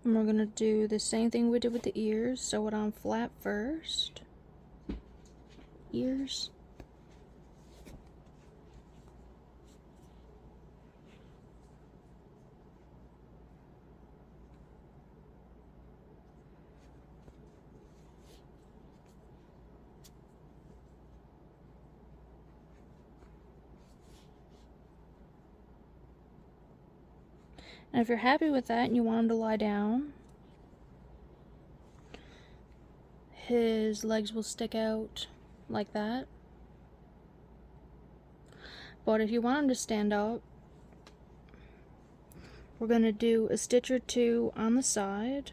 S1: And we're going to do the same thing we did with the ears. Sew it on flat first. Ears. And if you're happy with that and you want him to lie down, his legs will stick out like that. But if you want him to stand up, we're going to do a stitch or two on the side.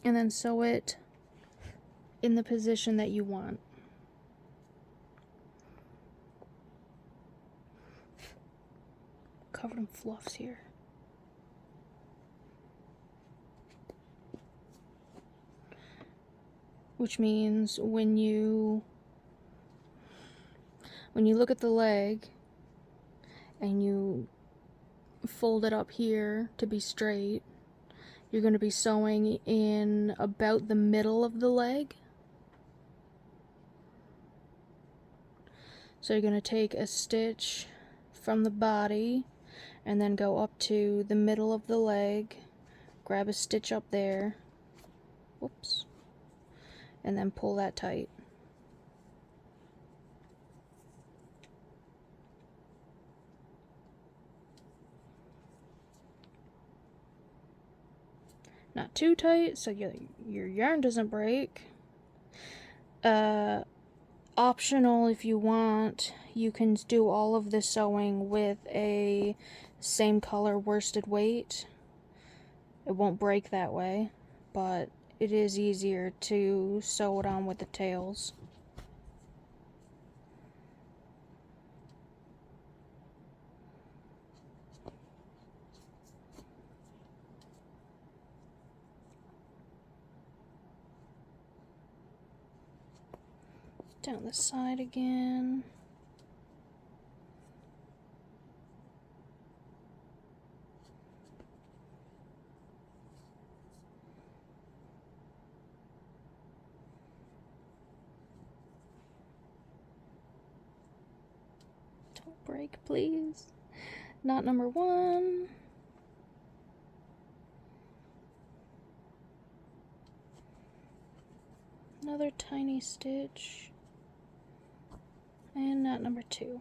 S1: And then sew it in the position that you want. Covered in fluffs here. Which means when you look at the leg and you fold it up here to be straight, you're going to be sewing in about the middle of the leg. So you're going to take a stitch from the body and then go up to the middle of the leg, grab a stitch up there, whoops, and then pull that tight. Not too tight so your yarn doesn't break. Optional, if you want, you can do all of the sewing with a same color worsted weight. It won't break that way, but it is easier to sew it on with the tails. Down the side again. Don't break, please. Knot number 1. Another tiny stitch. And knot number 2.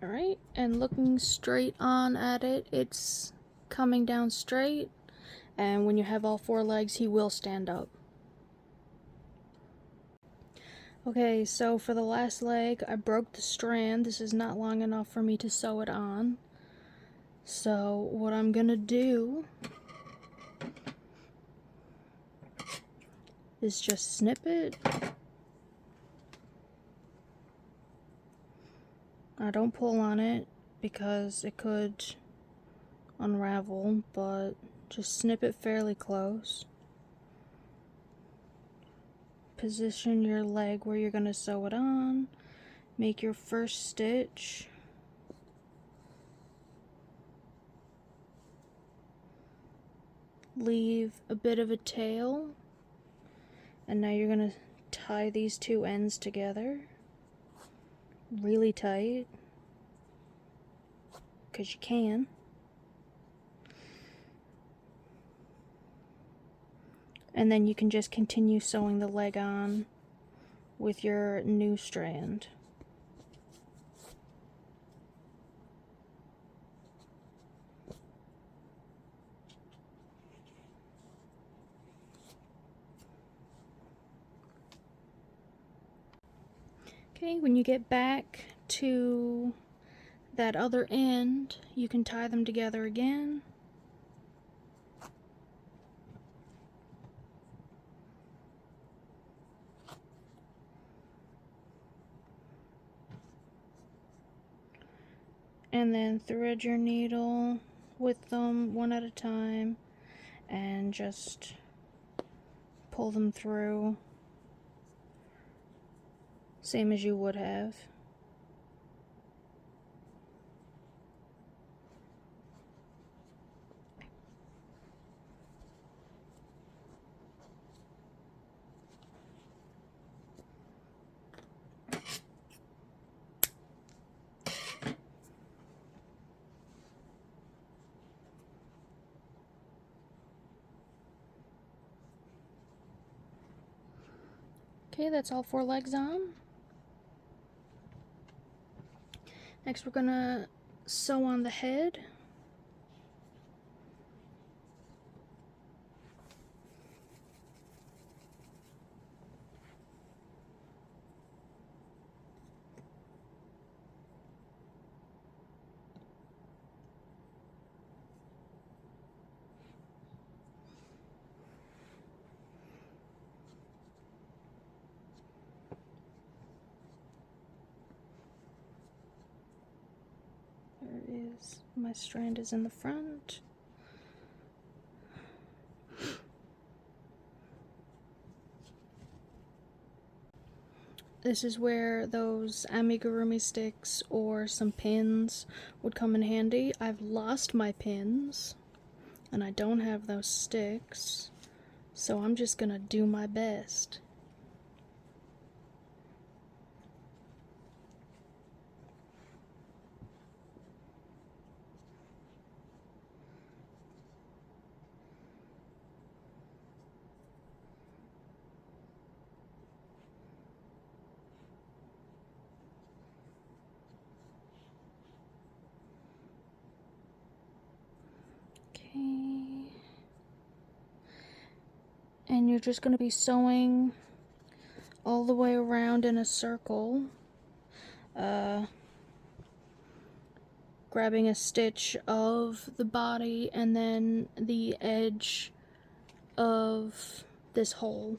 S1: Alright, and looking straight on at it, it's coming down straight, and when you have all 4 legs, he will stand up. Okay, so for the last leg, I broke the strand. This is not long enough for me to sew it on. So what I'm gonna do is just snip it. I don't pull on it because it could unravel, but just snip it fairly close. Position your leg where you're going to sew it on. Make your first stitch. Leave a bit of a tail. And now you're going to tie these 2 ends together really tight, because you can. And then you can just continue sewing the leg on with your new strand. Okay, when you get back to that other end, you can tie them together again. And then thread your needle with them one at a time and just pull them through, same as you would have. Okay, that's all 4 legs on. Next we're gonna sew on the head. There my strand is in the front. This is where those amigurumi sticks or some pins would come in handy. I've lost my pins and I don't have those sticks, so I'm just gonna do my best. And you're just going to be sewing all the way around in a circle, grabbing a stitch of the body and then the edge of this hole.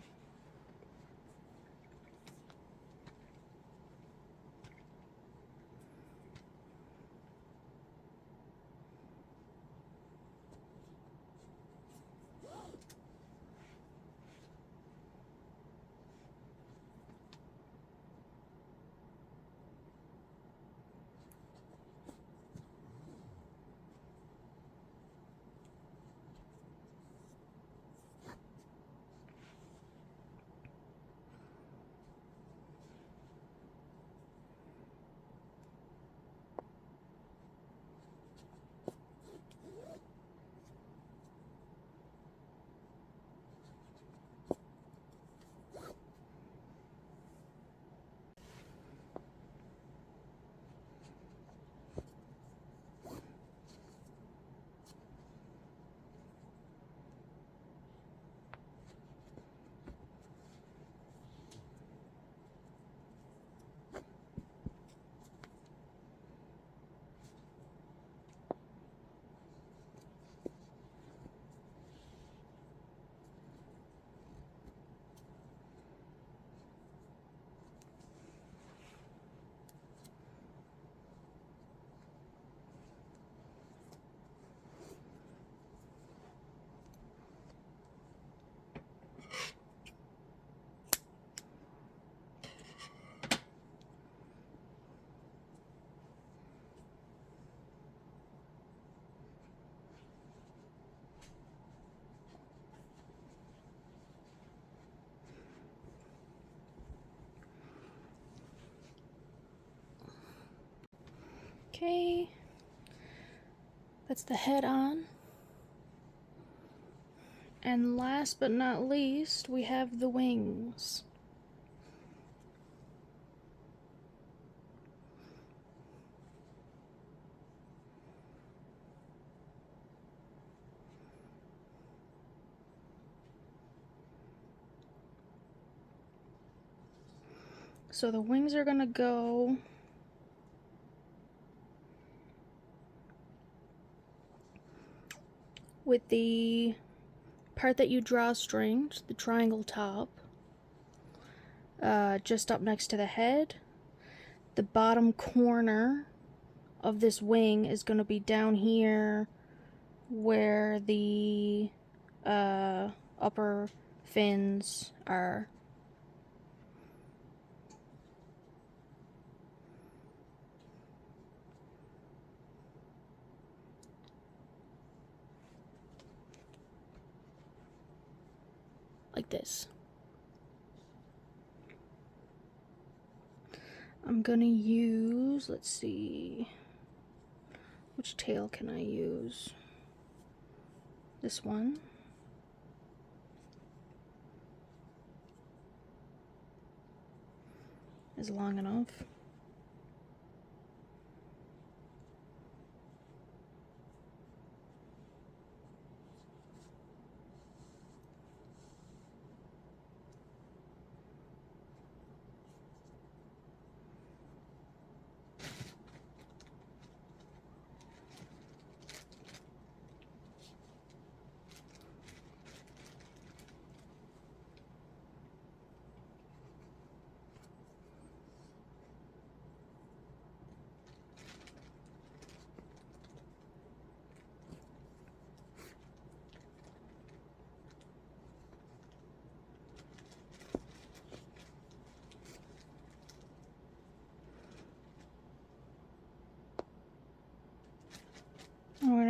S1: Okay, that's the head on. And last but not least, we have the wings. So the wings are gonna go with the part that you drawstringed, the triangle top, just up next to the head. The bottom corner of this wing is going to be down here where the upper fins are. Like this. I'm gonna use, let's see, which tail can I use? This one. Is long enough.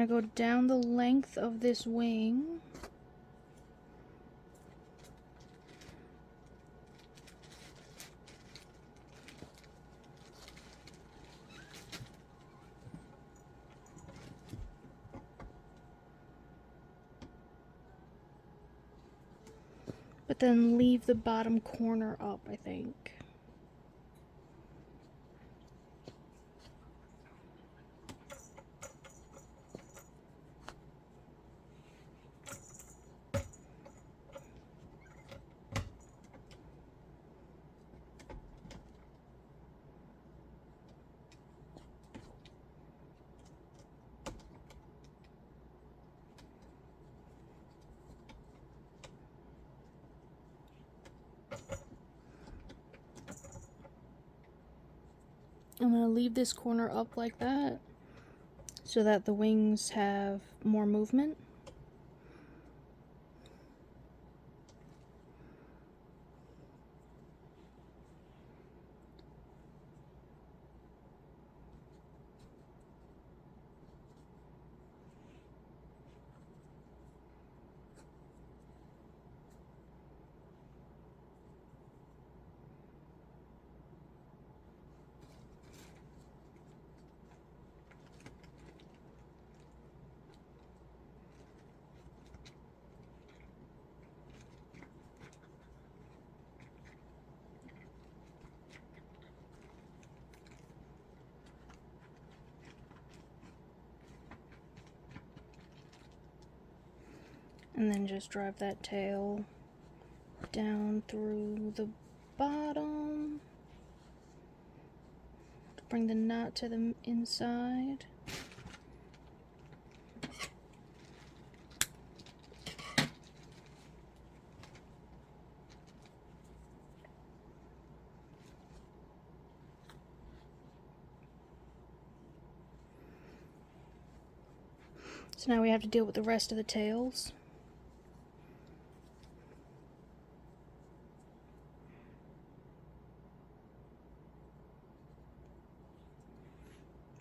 S1: going to go down the length of this wing. But then leave the bottom corner up, I think. I'm going to leave this corner up like that so that the wings have more movement. And then just drive that tail down through the bottom to bring the knot to the inside. So now we have to deal with the rest of the tails.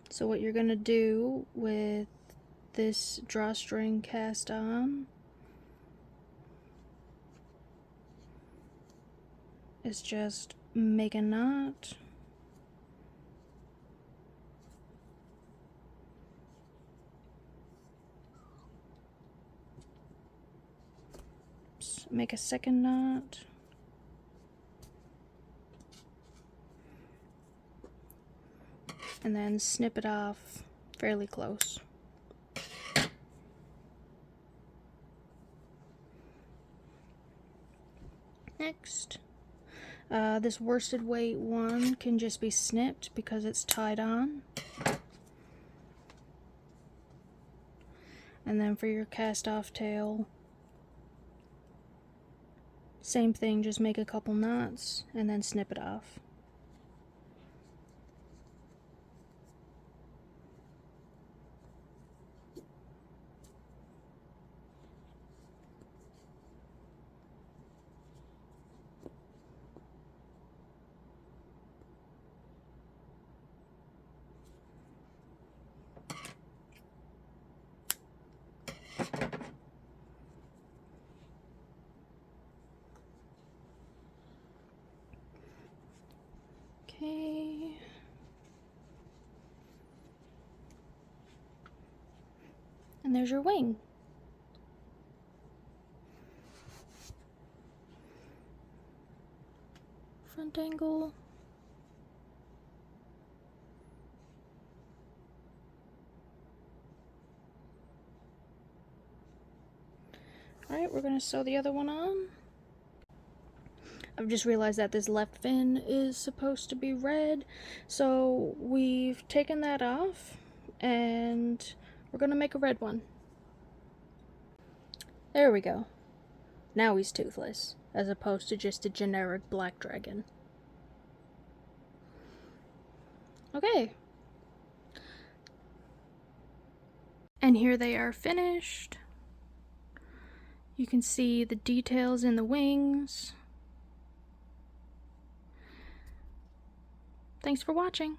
S1: So what you're going to do with this drawstring cast on is just make a knot. Make a second knot. And then snip it off fairly close. Next, this worsted weight one can just be snipped because it's tied on. And then for your cast off tail, same thing, just make a couple knots and then snip it off. Okay. And there's your wing. Front angle. Alright, we're going to sew the other one on. I've just realized that this left fin is supposed to be red, so we've taken that off and we're going to make a red one. There we go. Now he's toothless, as opposed to just a generic black dragon. Okay. And here they are finished. You can see the details in the wings. Thanks for watching.